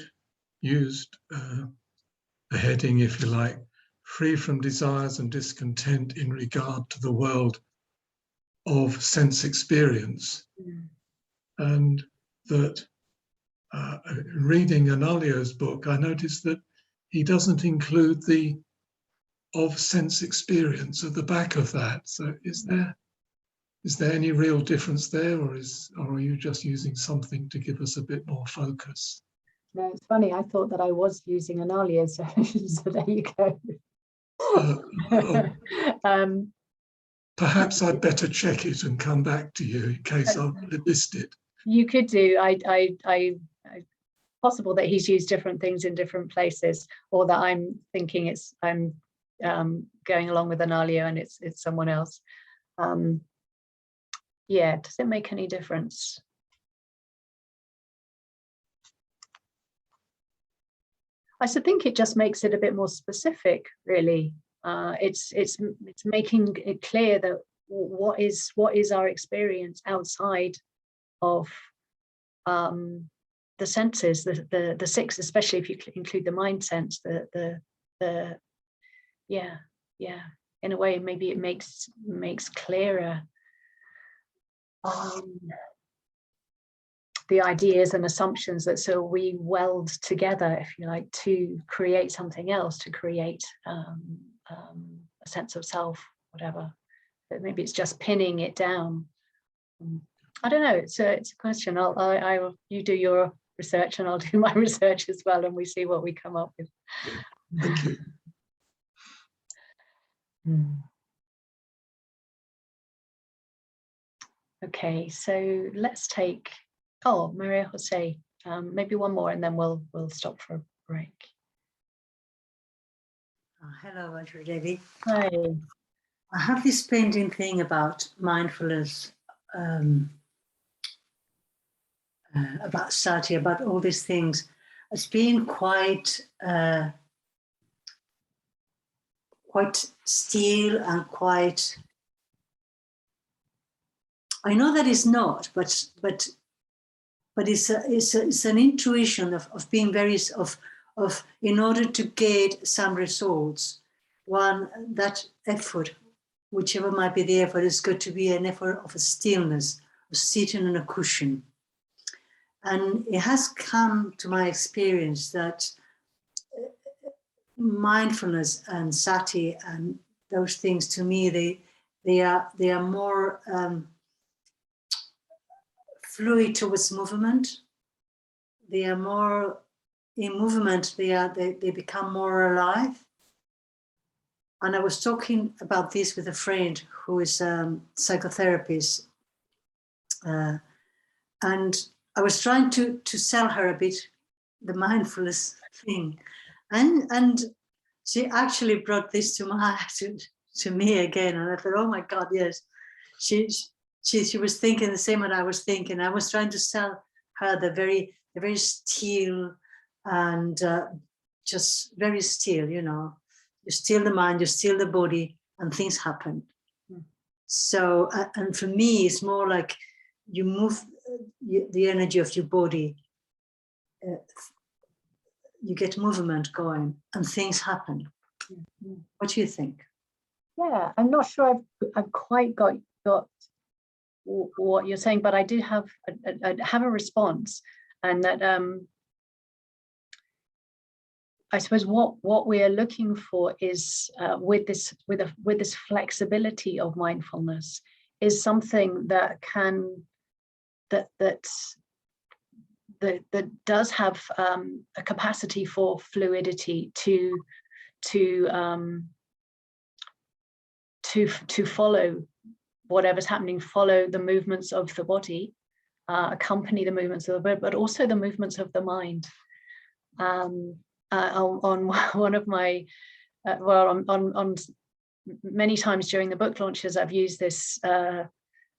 S4: used a heading, if you like, free from desires and discontent in regard to the world of sense experience. And that reading Analayo's book, I noticed that he doesn't include the of sense experience at the back of that. So is there any real difference there, or are you just using something to give us a bit more focus?
S1: No, it's funny. I thought that I was using Analayo, so there you go.
S4: Perhaps I'd better check it and come back to you in case I've missed it.
S1: You could do. I possible that he's used different things in different places, or that I'm thinking I'm going along with Analayo and it's someone else. Yeah, does it make any difference? I should think it just makes it a bit more specific, really. It's making it clear that what is our experience outside of the senses, the six, especially if you include the mind sense. In a way, maybe it makes clearer the ideas and assumptions that so we weld together, if you like, to create something else, to create a sense of self, whatever. But maybe it's just pinning it down. I don't know. It's a question. You do your research and I'll do my research as well, and we see what we come up with.
S4: Thank you.
S1: Okay, so let's take Maria Jose, maybe one more, and then we'll stop for a break.
S5: Hello, Vajradevi.
S1: Hi.
S5: I have this painting thing about mindfulness, about Sati, about all these things, as being quite still and quite. I know that it's not, but it's an intuition of being very of in order to get some results. One, that effort, whichever might be the effort, is going to be an effort of a stillness, of sitting on a cushion. And it has come to my experience that mindfulness and Sati and those things, to me, they are more fluid towards movement. They are more in movement. They become more alive. And I was talking about this with a friend who is a psychotherapist, and I was trying to sell her a bit the mindfulness thing. And she actually brought this to me again, and I thought, oh my God, yes. She was thinking the same what I was thinking. I was trying to tell her the very still and just very still, you know. You still the mind, you still the body, and things happen. So, and for me, it's more like you move the energy of your body. You get movement going, and things happen. What do you think?
S1: Yeah, I'm not sure I've quite got what you're saying, but I do have a response, and that I suppose what we are looking for is with this flexibility of mindfulness is something that does have a capacity for fluidity to follow whatever's happening, follow the movements of the body, accompany the movements of the body, but also the movements of the mind. On one of my, on many times during the book launches, I've used this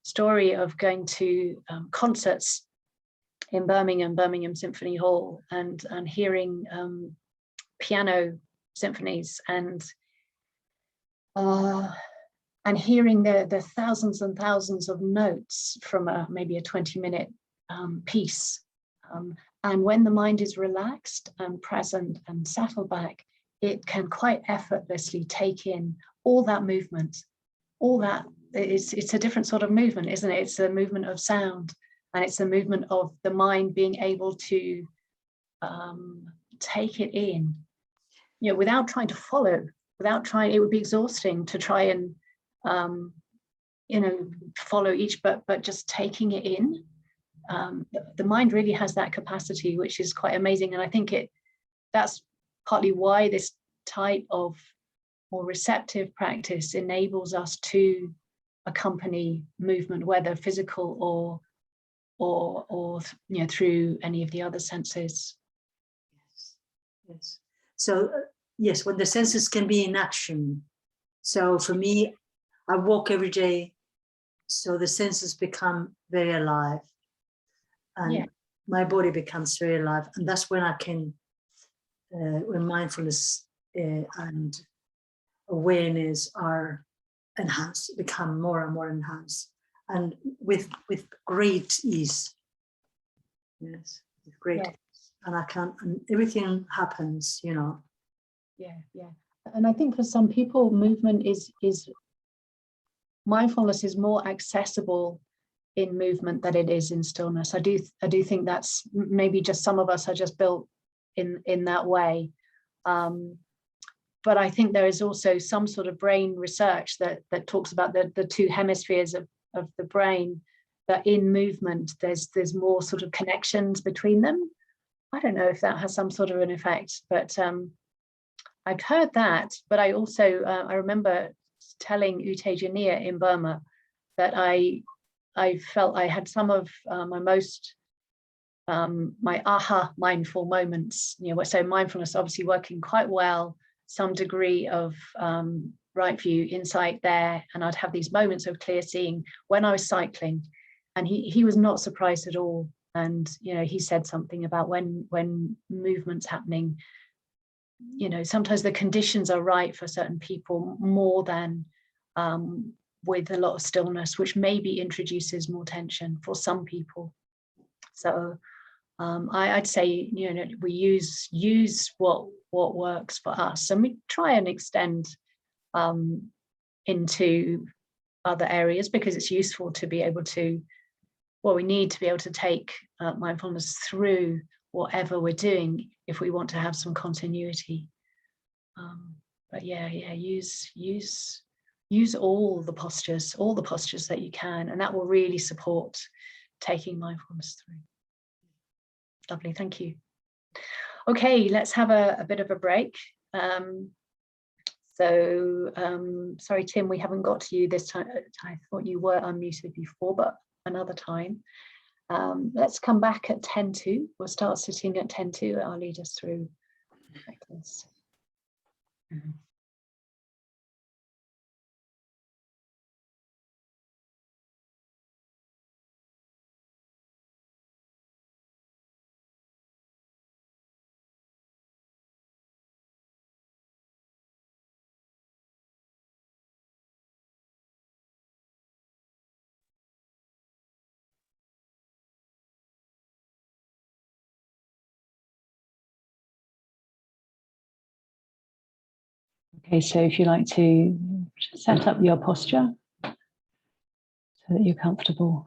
S1: story of going to concerts in Birmingham Symphony Hall, and hearing piano symphonies, and hearing the thousands and thousands of notes from maybe a 20-minute piece. And when the mind is relaxed and present and settled back, it can quite effortlessly take in all that movement, all that. It's a different sort of movement, isn't it? It's a movement of sound, and it's a movement of the mind being able to take it in, you know, without trying to follow, it would be exhausting to try and you know, follow each, but just taking it in. The mind really has that capacity, which is quite amazing. And I think that's partly why this type of more receptive practice enables us to accompany movement, whether physical or you know, through any of the other senses.
S5: Yes. So yes, when the senses can be in action. So for me, I walk every day, so the senses become very alive, and my body becomes very alive, and that's when I can, when mindfulness and awareness are enhanced, become more and more enhanced, and with great ease. Yes, with great ease. And I can, and everything happens, you know.
S1: Yeah. And I think for some people, movement is mindfulness is more accessible in movement than it is in stillness. I do think that's maybe just some of us are just built in that way. But I think there is also some sort of brain research that talks about the two hemispheres of the brain, that in movement there's more sort of connections between them. I don't know if that has some sort of an effect, but I've heard that. But I also I remember telling U Tejaniya in Burma that I felt I had some of my most my aha mindful moments, you know, so mindfulness obviously working quite well, some degree of right view insight there, and I'd have these moments of clear seeing when I was cycling, and he was not surprised at all. And you know, he said something about when movement's happening, you know, sometimes the conditions are right for certain people more than with a lot of stillness, which maybe introduces more tension for some people. So I'd say, you know, we use what works for us, and we try and extend into other areas, because it's useful to be able to, well, we need to be able to take mindfulness through whatever we're doing if we want to have some continuity. But yeah, use all the postures that you can, and that will really support taking mindfulness through. Lovely, thank you. Okay, let's have a bit of a break. Sorry, Tim, we haven't got to you this time. I thought you were unmuted before, but another time. Let's come back at 10:02. We'll start sitting at 10:02. I'll lead us through practice. Okay, so if you like to set up your posture so that you're comfortable,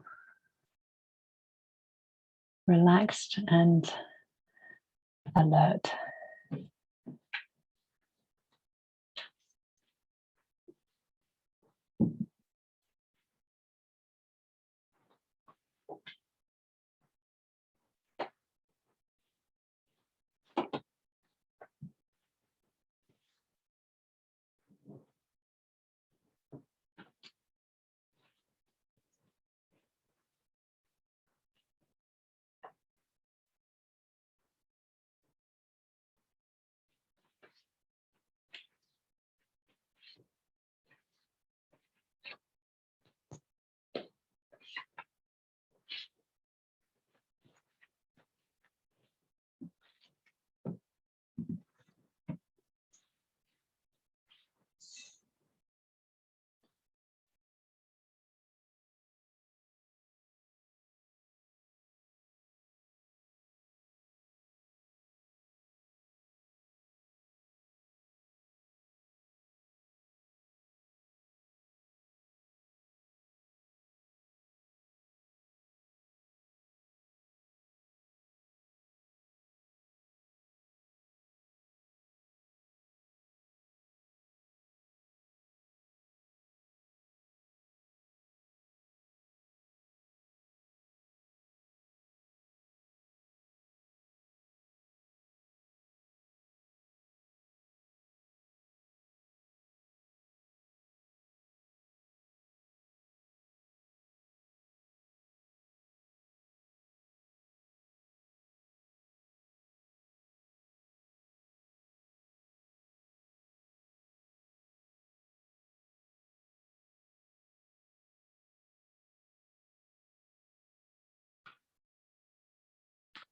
S1: relaxed and alert.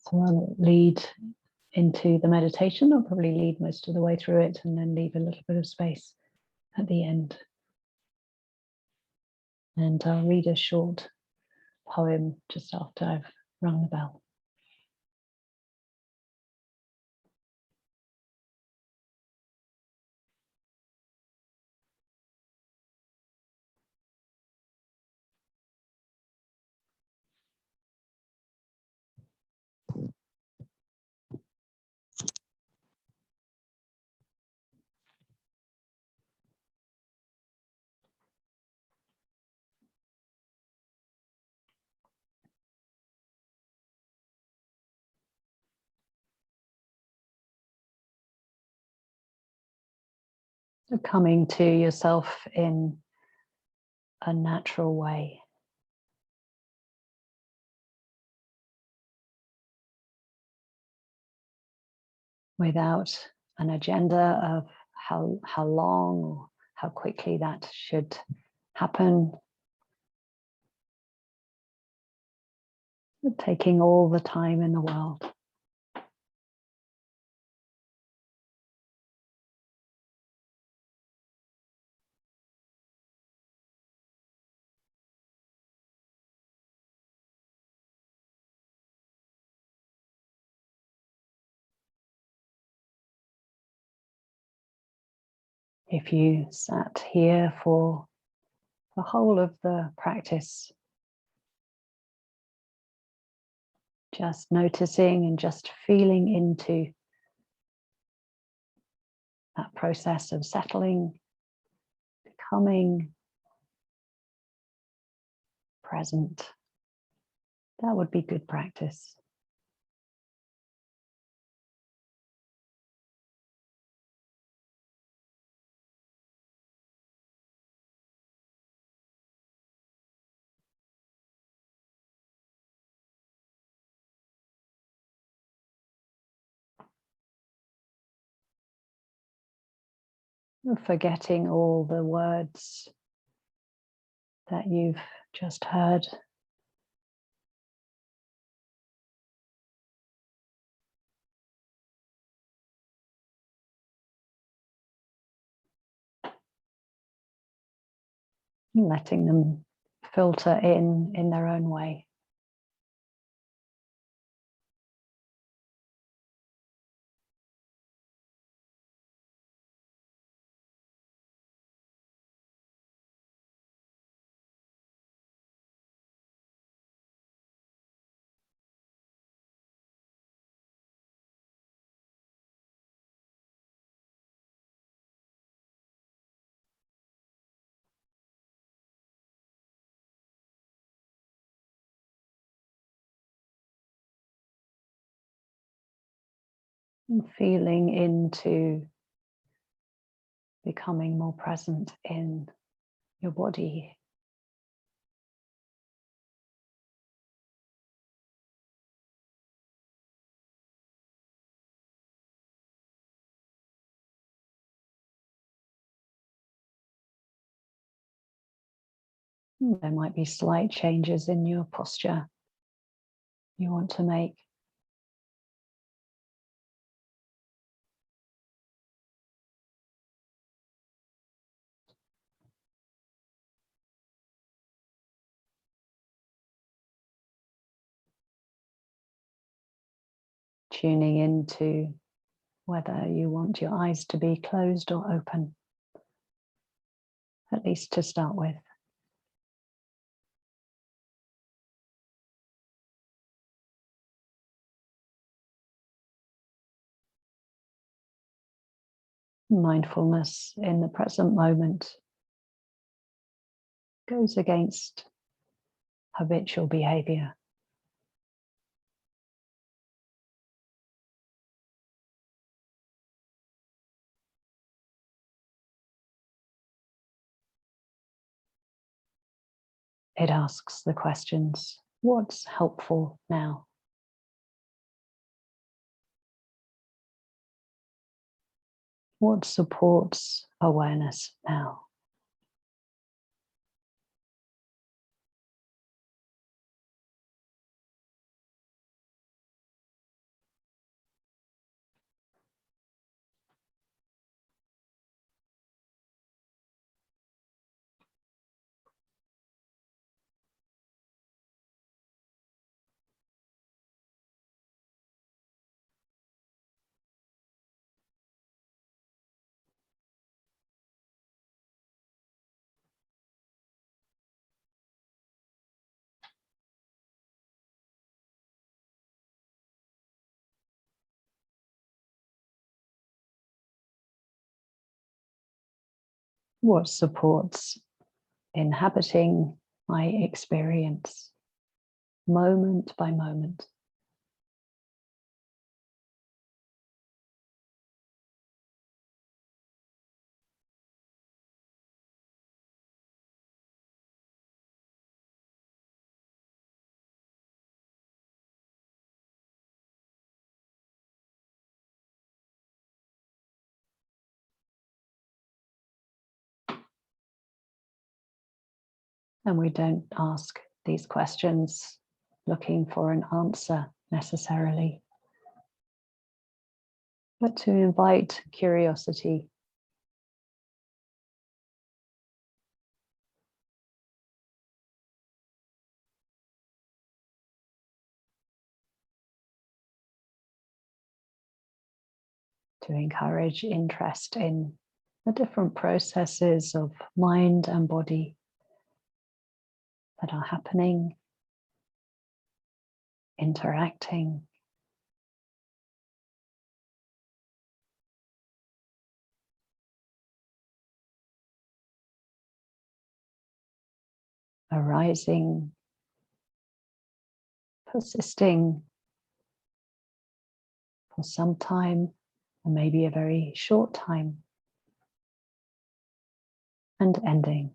S1: So I'll lead into the meditation. I'll probably lead most of the way through it and then leave a little bit of space at the end. And I'll read a short poem just after I've rung the bell. So coming to yourself in a natural way. Without an agenda of how long or how quickly that should happen. Taking all the time in the world. If you sat here for the whole of the practice, just noticing and just feeling into that process of settling, becoming present, that would be good practice. forgetting all the words that you've just heard. Letting them filter in their own way. And feeling into becoming more present in your body. There might be slight changes in your posture you want to make. Tuning into whether you want your eyes to be closed or open, at least to start with. Mindfulness in the present moment goes against habitual behavior. It asks the questions, what's helpful now? What supports awareness now? What supports inhabiting my experience moment by moment? And we don't ask these questions looking for an answer necessarily, but to invite curiosity. To encourage interest in the different processes of mind and body that are happening, interacting. Arising, persisting for some time, or maybe a very short time, and ending.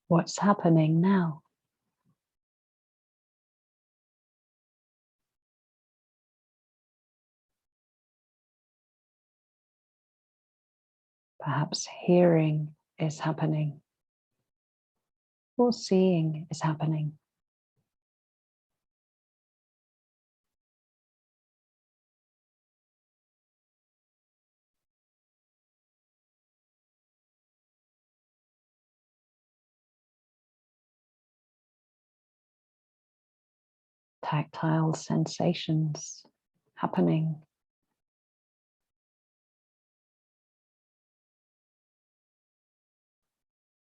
S1: What's happening now? Perhaps hearing is happening, or seeing is happening. Tactile sensations happening.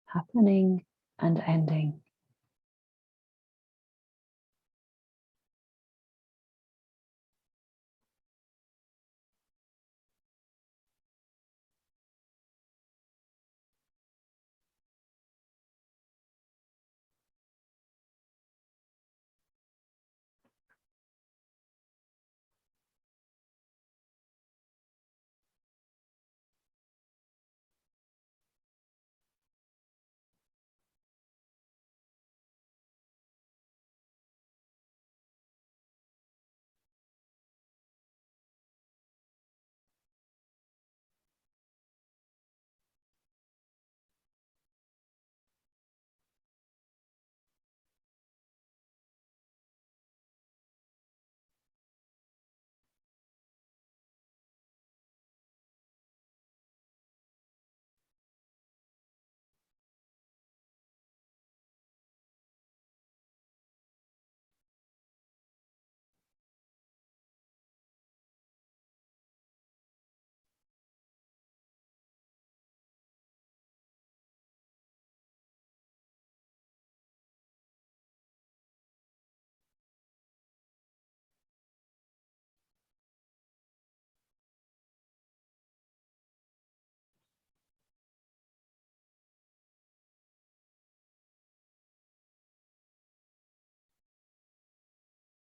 S1: Happening and ending.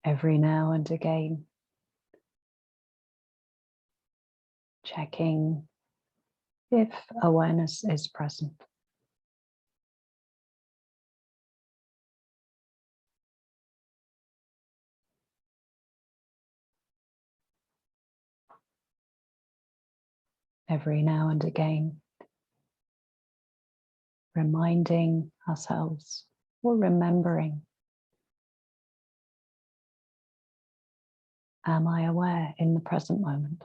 S1: Every now and again, checking if awareness is present. Every now and again, reminding ourselves or remembering, am I aware in the present moment?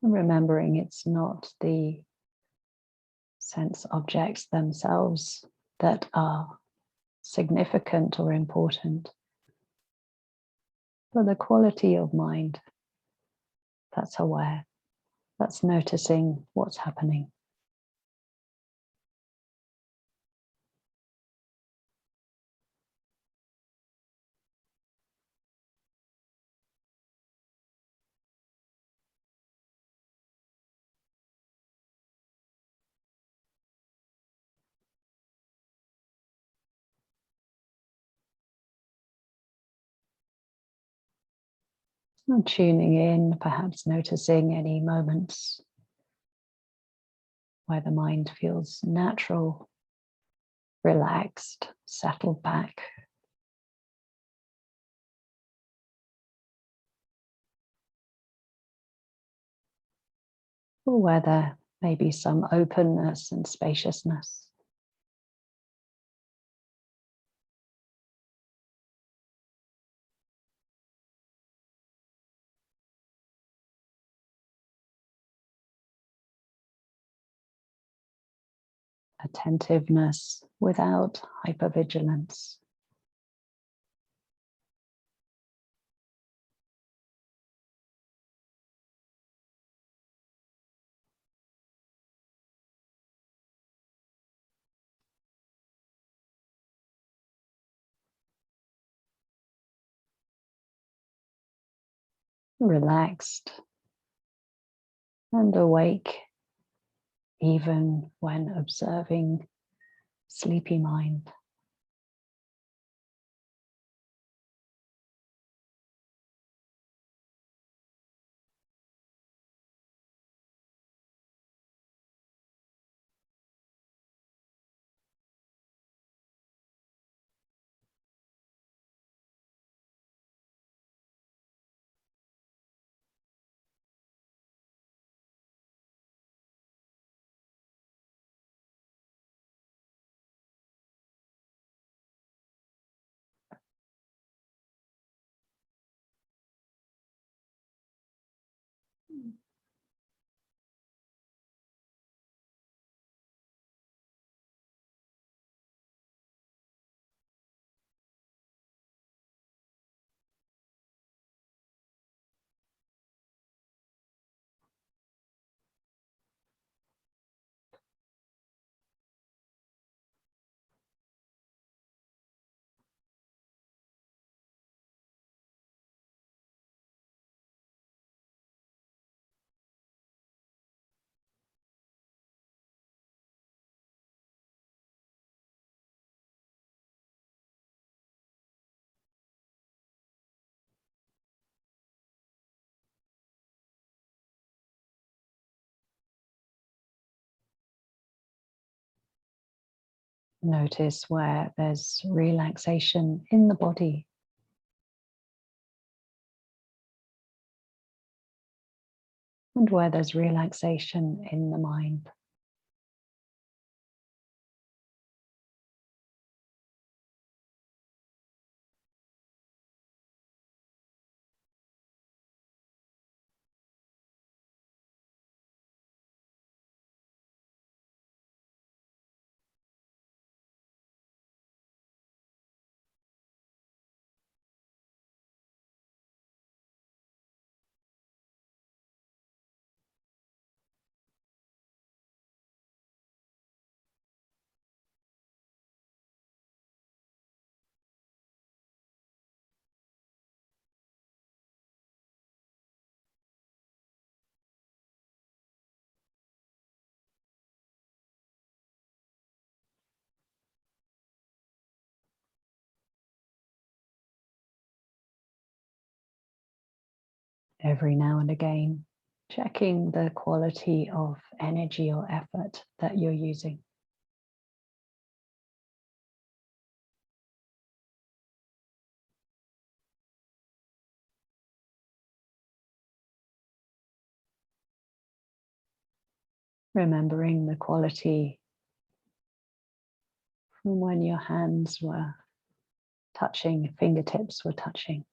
S1: And remembering it's not the sense objects themselves that are significant or important, but the quality of mind that's aware, that's noticing what's happening. And tuning in, perhaps noticing any moments where the mind feels natural, relaxed, settled back. Or where there may be some openness and spaciousness. attentiveness without hypervigilance. Relaxed and awake even when observing sleepy mind. Notice where there's relaxation in the body. And where there's relaxation in the mind. Every now and again, checking the quality of energy or effort that you're using. Remembering the quality from when your hands were touching, fingertips were touching.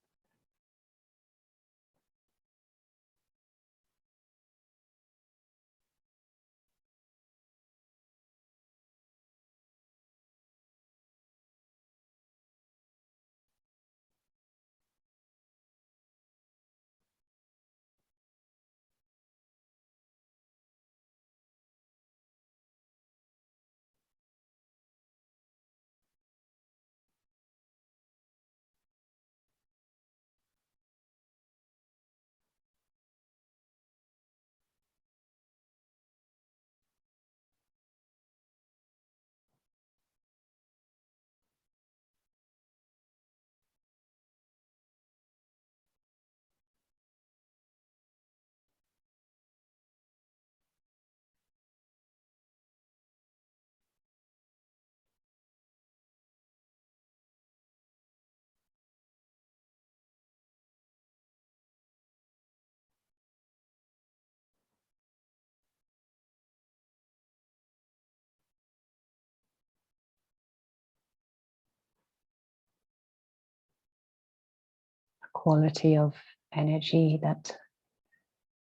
S1: A quality of energy that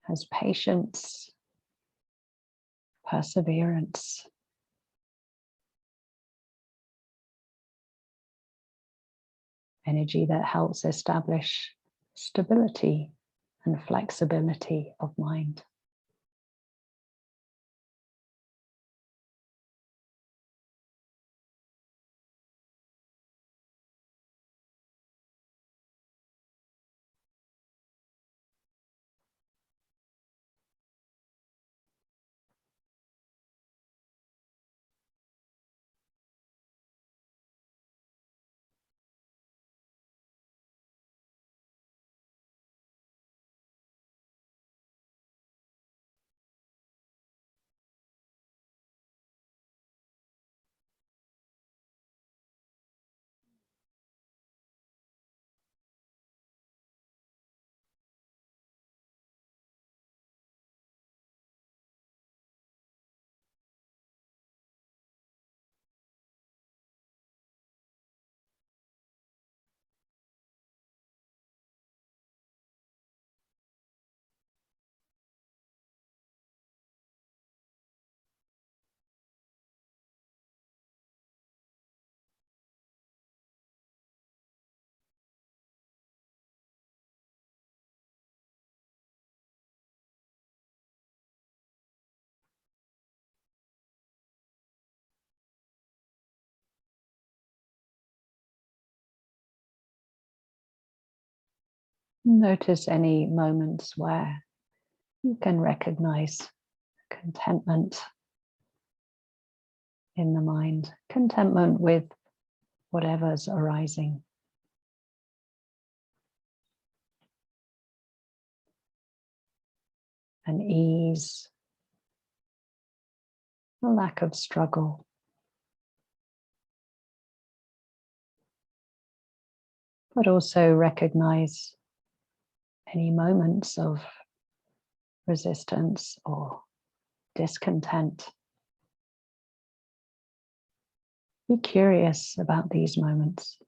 S1: has patience, perseverance, energy that helps establish stability and flexibility of mind. Notice any moments where you can recognize contentment in the mind, contentment with whatever's arising. An ease, a lack of struggle. But also recognize any moments of resistance or discontent. Be curious about these moments.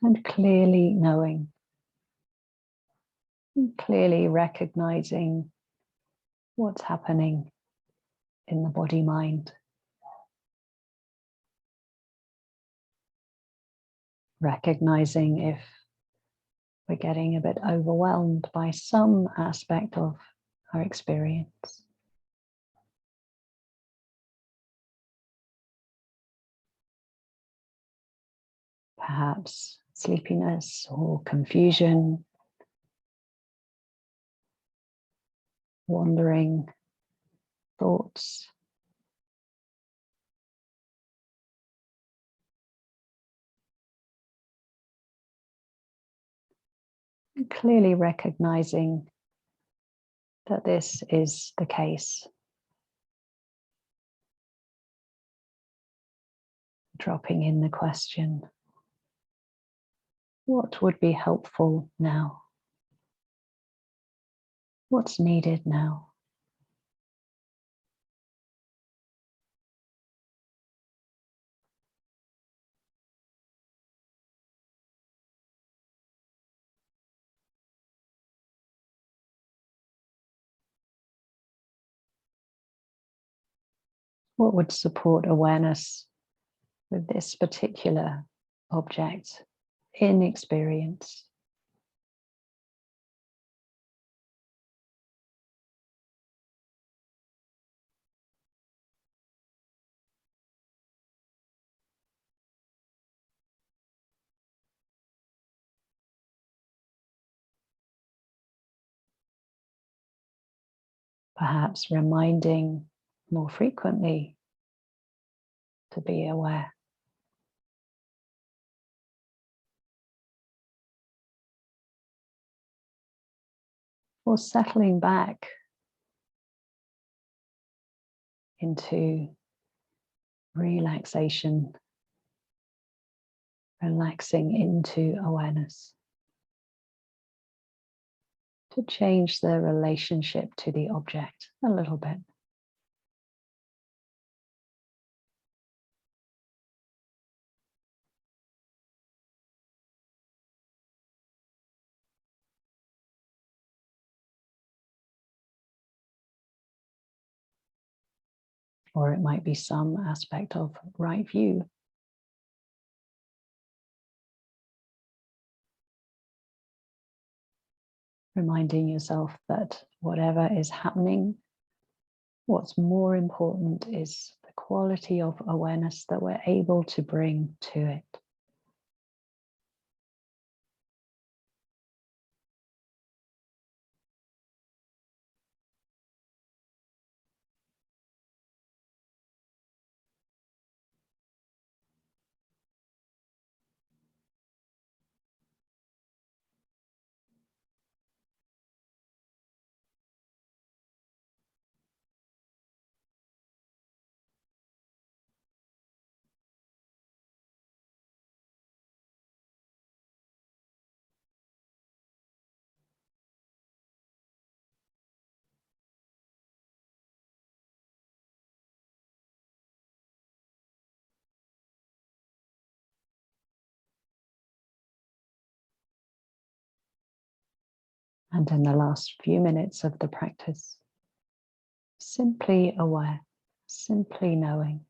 S1: And clearly knowing, and clearly recognizing what's happening in the body-mind. Recognizing if we're getting a bit overwhelmed by some aspect of our experience. Perhaps sleepiness or confusion, wandering thoughts. And clearly recognizing that this is the case. Dropping in the question, what would be helpful now? What's needed now? What would support awareness with this particular object in experience? Perhaps reminding more frequently to be aware. Or settling back into relaxation, relaxing into awareness, to change the relationship to the object a little bit. Or it might be some aspect of right view. Reminding yourself that whatever is happening, what's more important is the quality of awareness that we're able to bring to it. And in the last few minutes of the practice, simply aware, simply knowing.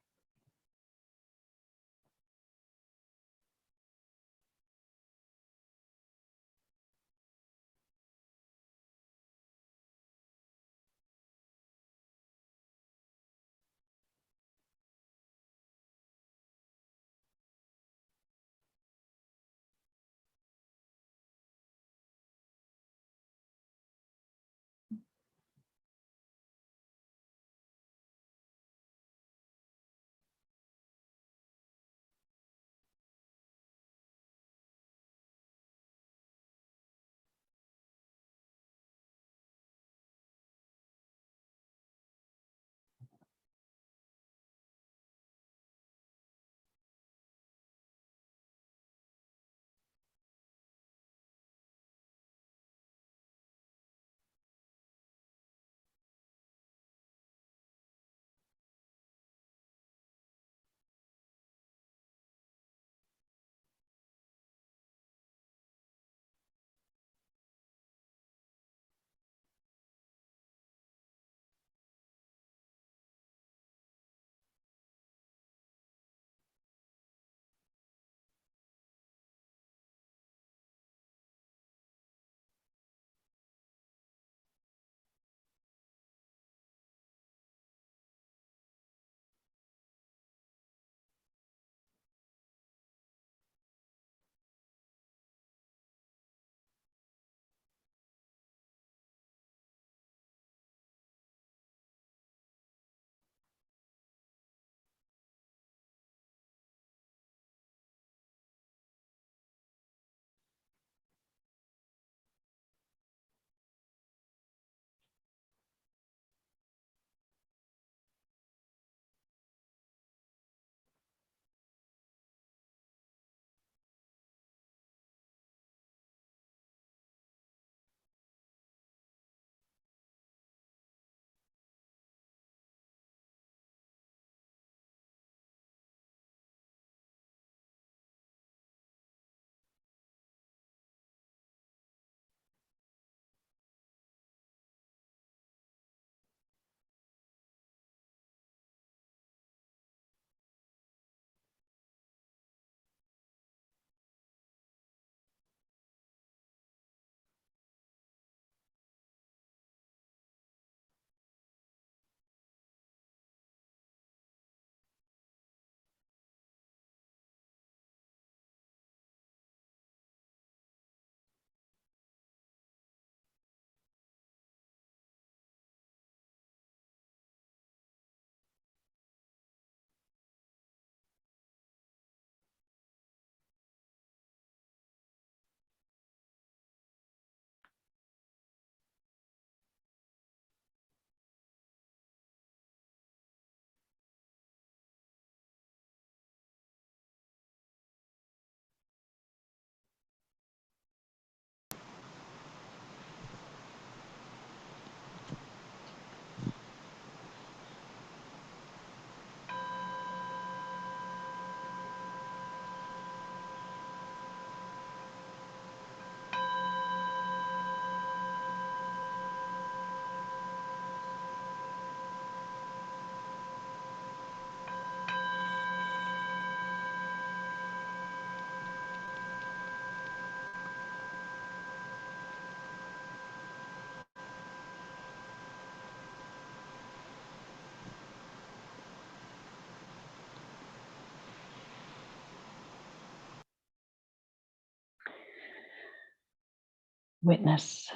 S1: Witness.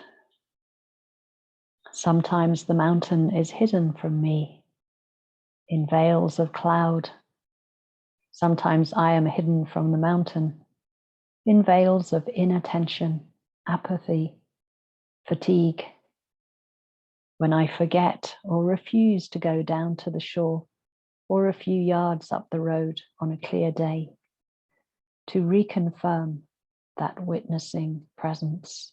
S1: Sometimes the mountain is hidden from me in veils of cloud. Sometimes I am hidden from the mountain in veils of inattention, apathy, fatigue. When I forget or refuse to go down to the shore or a few yards up the road on a clear day to reconfirm that witnessing presence.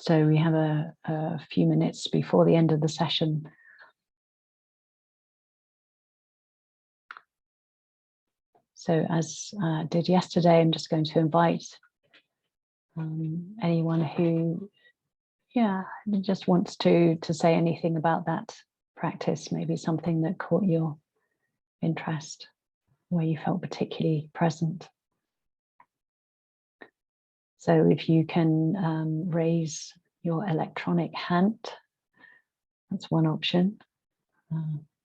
S1: So we have a few minutes before the end of the session. So as I did yesterday, I'm just going to invite anyone who, just wants to say anything about that practice, maybe something that caught your interest, where you felt particularly present. So if you can raise your electronic hand, that's one option,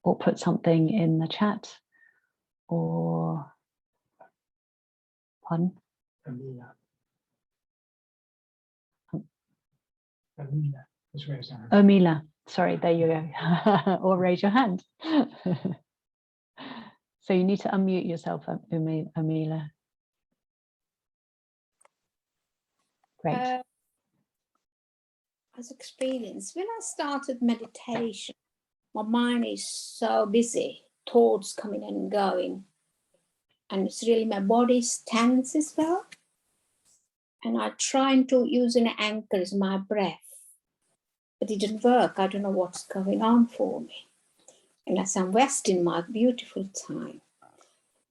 S1: or put something in the chat, or pardon? Omila, sorry, there you go. Or raise your hand. So you need to unmute yourself, Omila. Great.
S6: As experience, when I started meditation, my mind is so busy, thoughts coming and going. And it's really my body's tense as well. And I'm trying to use an anchor as my breath. But it didn't work. I don't know what's going on for me. Unless I'm wasting my beautiful time.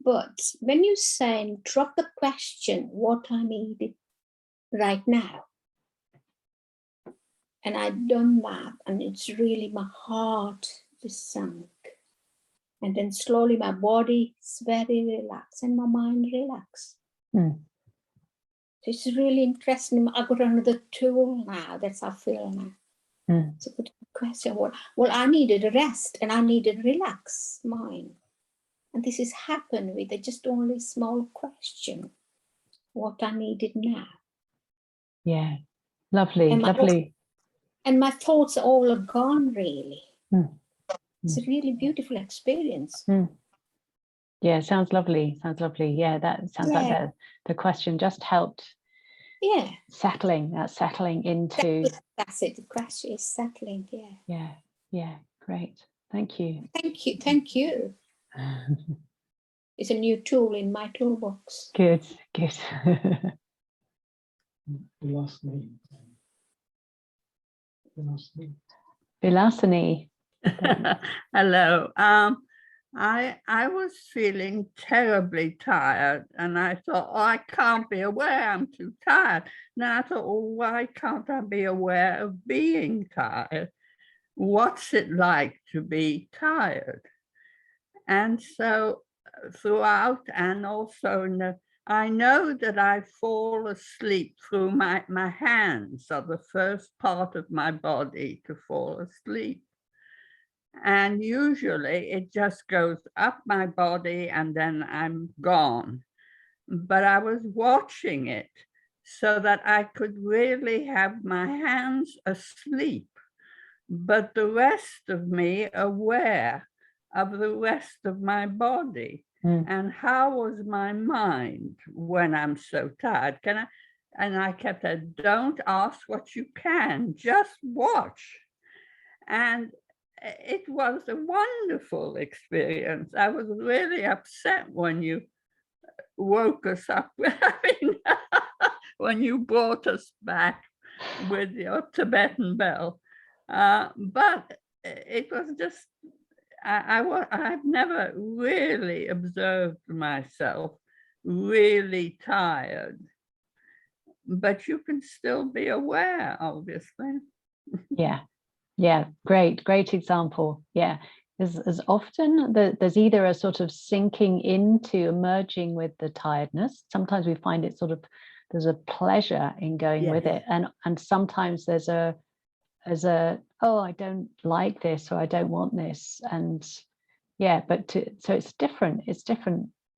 S6: But when you say, drop the question, what I need right now. And I've done that, and it's really my heart is sunk. And then slowly my body is very relaxed and my mind relaxed.
S1: Mm.
S6: It's really interesting. I got another tool now. That's how I feel now.
S1: Mm.
S6: It's a good question. Well, I needed a rest and I needed a relaxed mind. And this has happened with just only small question. What I needed now.
S1: Yeah, lovely,
S6: and
S1: lovely.
S6: And my thoughts all are gone, really.
S1: Mm.
S6: It's a really beautiful experience.
S1: Mm. Yeah, sounds lovely. Sounds lovely. Yeah, that sounds like the question just helped.
S6: Yeah.
S1: Settling into.
S6: That's it. The question is settling. Yeah.
S1: Yeah. Yeah. Great. Thank you.
S6: Thank you. Thank you. It's a new tool in my toolbox.
S1: Good. Good. Vilasani.
S7: Hello. I was feeling terribly tired, and I thought, oh, I can't be aware I'm too tired. Then I thought, oh, why can't I be aware of being tired? What's it like to be tired? And so throughout, and also I know that I fall asleep through my hands are the first part of my body to fall asleep. And usually it just goes up my body and then I'm gone. But I was watching it so that I could really have my hands asleep, but the rest of me aware of the rest of my body. Mm. And how was my mind when I'm so tired? And I kept saying, don't ask what you can, just watch. And it was a wonderful experience. I was really upset when you woke us up when you brought us back with your Tibetan bell. But it was just, I've never really observed myself really tired. But you can still be aware, obviously.
S1: Yeah, great example. Yeah, as often there's either a sort of sinking into merging with the tiredness. Sometimes we find it sort of, there's a pleasure in going with it, and sometimes there's a oh, I don't like this, or I don't want this, and yeah, but so it's different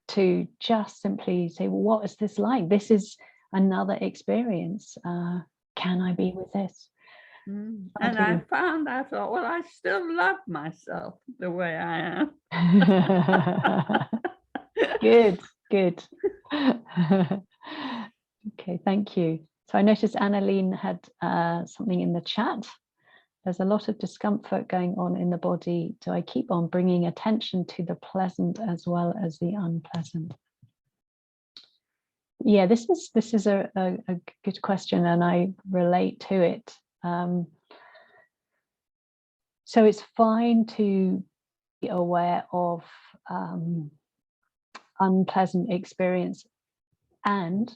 S1: to just simply say, well, what is this like? This is another experience. Can I be with this?
S7: And I found, I thought, well, I still love myself the way I am.
S1: Good. Okay, thank you. So I noticed Annaline had something in the chat. There's a lot of discomfort going on in the body. Do I keep on bringing attention to the pleasant as well as the unpleasant? Yeah, this is a good question, and I relate to it. So it's fine to be aware of unpleasant experience, and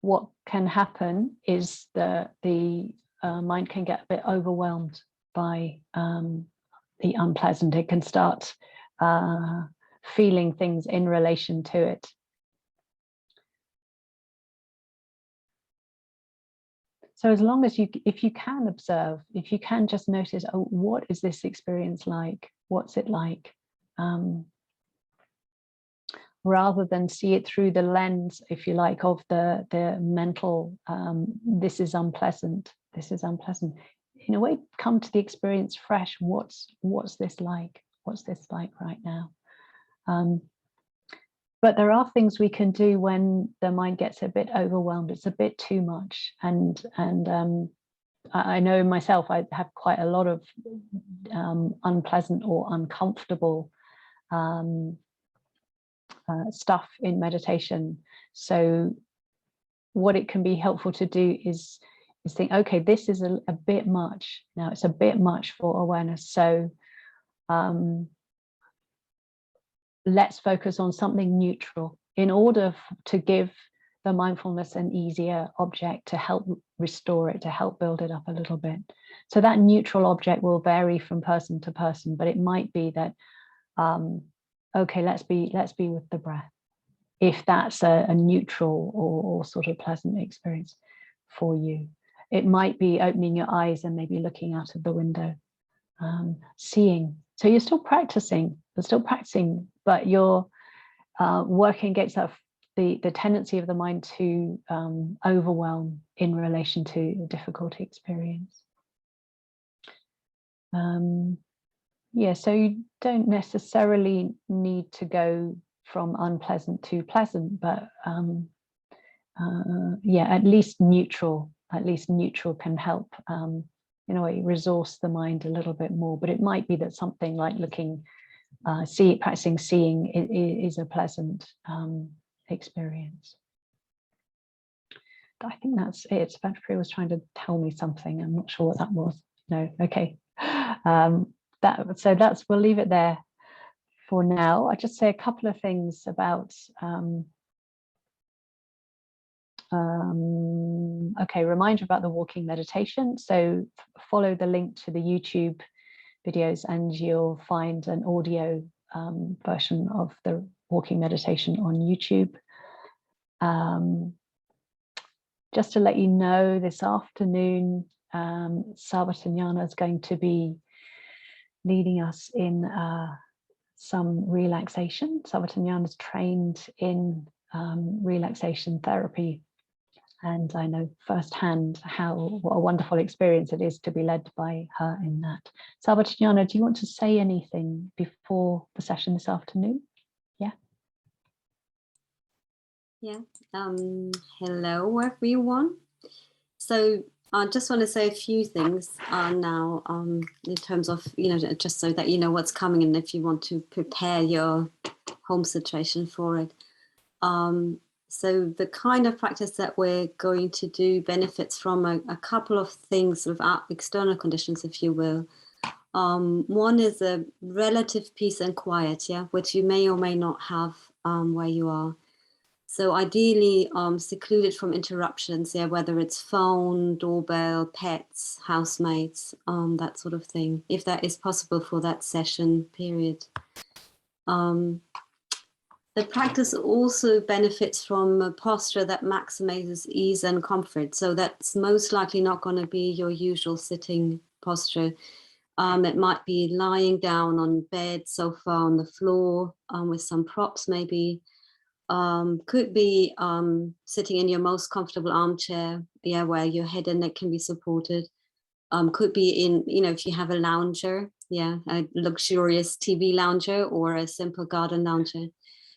S1: what can happen is the mind can get a bit overwhelmed by the unpleasant. It can start feeling things in relation to it. So as long as if you can observe, if you can just notice, oh, what is this experience like? What's it like? Rather than see it through the lens, if you like, of the mental, this is unpleasant, this is unpleasant. In a way, come to the experience fresh. What's this like? What's this like right now? But there are things we can do when the mind gets a bit overwhelmed. It's a bit too much, and I know myself, I have quite a lot of unpleasant or uncomfortable stuff in meditation. So what it can be helpful to do is think, okay, this is a bit much now. It's a bit much for awareness. So let's focus on something neutral in order to give the mindfulness an easier object to help restore it, to help build it up a little bit. So that neutral object will vary from person to person, but it might be that, okay, let's be with the breath, if that's a neutral or sort of pleasant experience for you. It might be opening your eyes and maybe looking out of the window, seeing. So you're still practicing, but you're working against that, the tendency of the mind to overwhelm in relation to a difficult experience. Yeah, so you don't necessarily need to go from unpleasant to pleasant, but yeah, at least neutral can help in a way resource the mind a little bit more. But it might be that something like looking, practicing seeing is a pleasant experience. I think that's it. Vajradevi was trying to tell me something. I'm not sure what that was. No, okay. We'll leave it there for now. I just say a couple of things about okay, reminder about the walking meditation. So follow the link to the YouTube videos and you'll find an audio version of the walking meditation on YouTube. Just to let you know, this afternoon, Sampajana is going to leading us in some relaxation. Sampajana is trained in relaxation therapy, and I know firsthand what a wonderful experience it is to be led by her in that. Sampajana, do you want to say anything before the session this afternoon?
S8: Yeah. Hello, everyone. So I just want to say a few things now in terms of, just so that you know what's coming and if you want to prepare your home situation for it. So the kind of practice that we're going to do benefits from a couple of things, sort of external conditions, if you will. One is a relative peace and quiet, yeah, which you may or may not have where you are. So ideally secluded from interruptions, yeah, whether it's phone, doorbell, pets, housemates, that sort of thing, if that is possible for that session period. The practice also benefits from a posture that maximizes ease and comfort. So that's most likely not going to be your usual sitting posture. It might be lying down on bed, sofa, on the floor, with some props maybe. Could be sitting in your most comfortable armchair, yeah, where your head and neck can be supported. Could be in, if you have a lounger, yeah, a luxurious TV lounger or a simple garden lounger.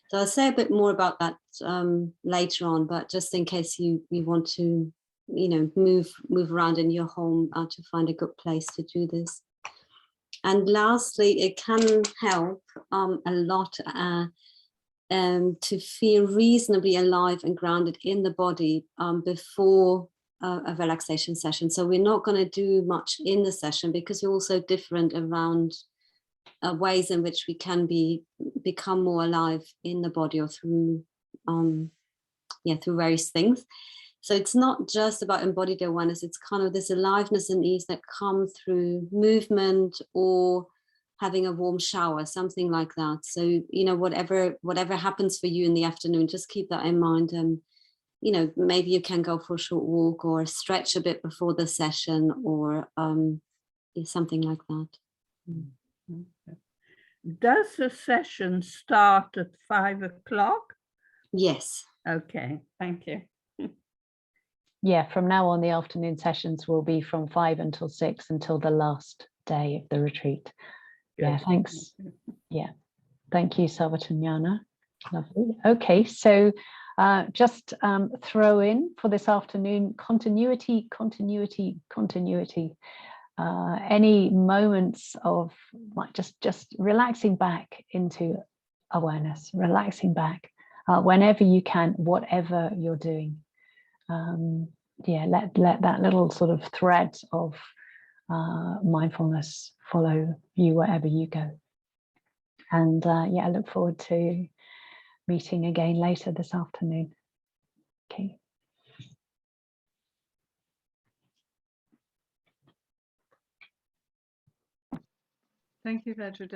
S8: So I'll say a bit more about that later on, but just in case you want to, move around in your home to find a good place to do this. And lastly, it can help a lot to feel reasonably alive and grounded in the body before a relaxation session. So we're not going to do much in the session because we're also different around ways in which we can become more alive in the body or through various things. So it's not just about embodied awareness, it's kind of this aliveness and ease that come through movement or having a warm shower, something like that. So, whatever happens for you in the afternoon, just keep that in mind. And, maybe you can go for a short walk or stretch a bit before the session or something like that.
S7: Does the session start at 5 o'clock?
S8: Yes.
S7: Okay, thank you.
S1: Yeah, from now on, the afternoon sessions will be from 5 until 6 until the last day of the retreat. Yeah, thanks. Yeah, thank you, Sarvatanyana. Lovely. Okay, so just throw in for this afternoon continuity. Any moments of like just relaxing back into awareness, relaxing back whenever you can, whatever you're doing. Let that little sort of thread of mindfulness follow you wherever you go. And I look forward to meeting again later this afternoon. Okay.
S9: Thank you, Vajradevi.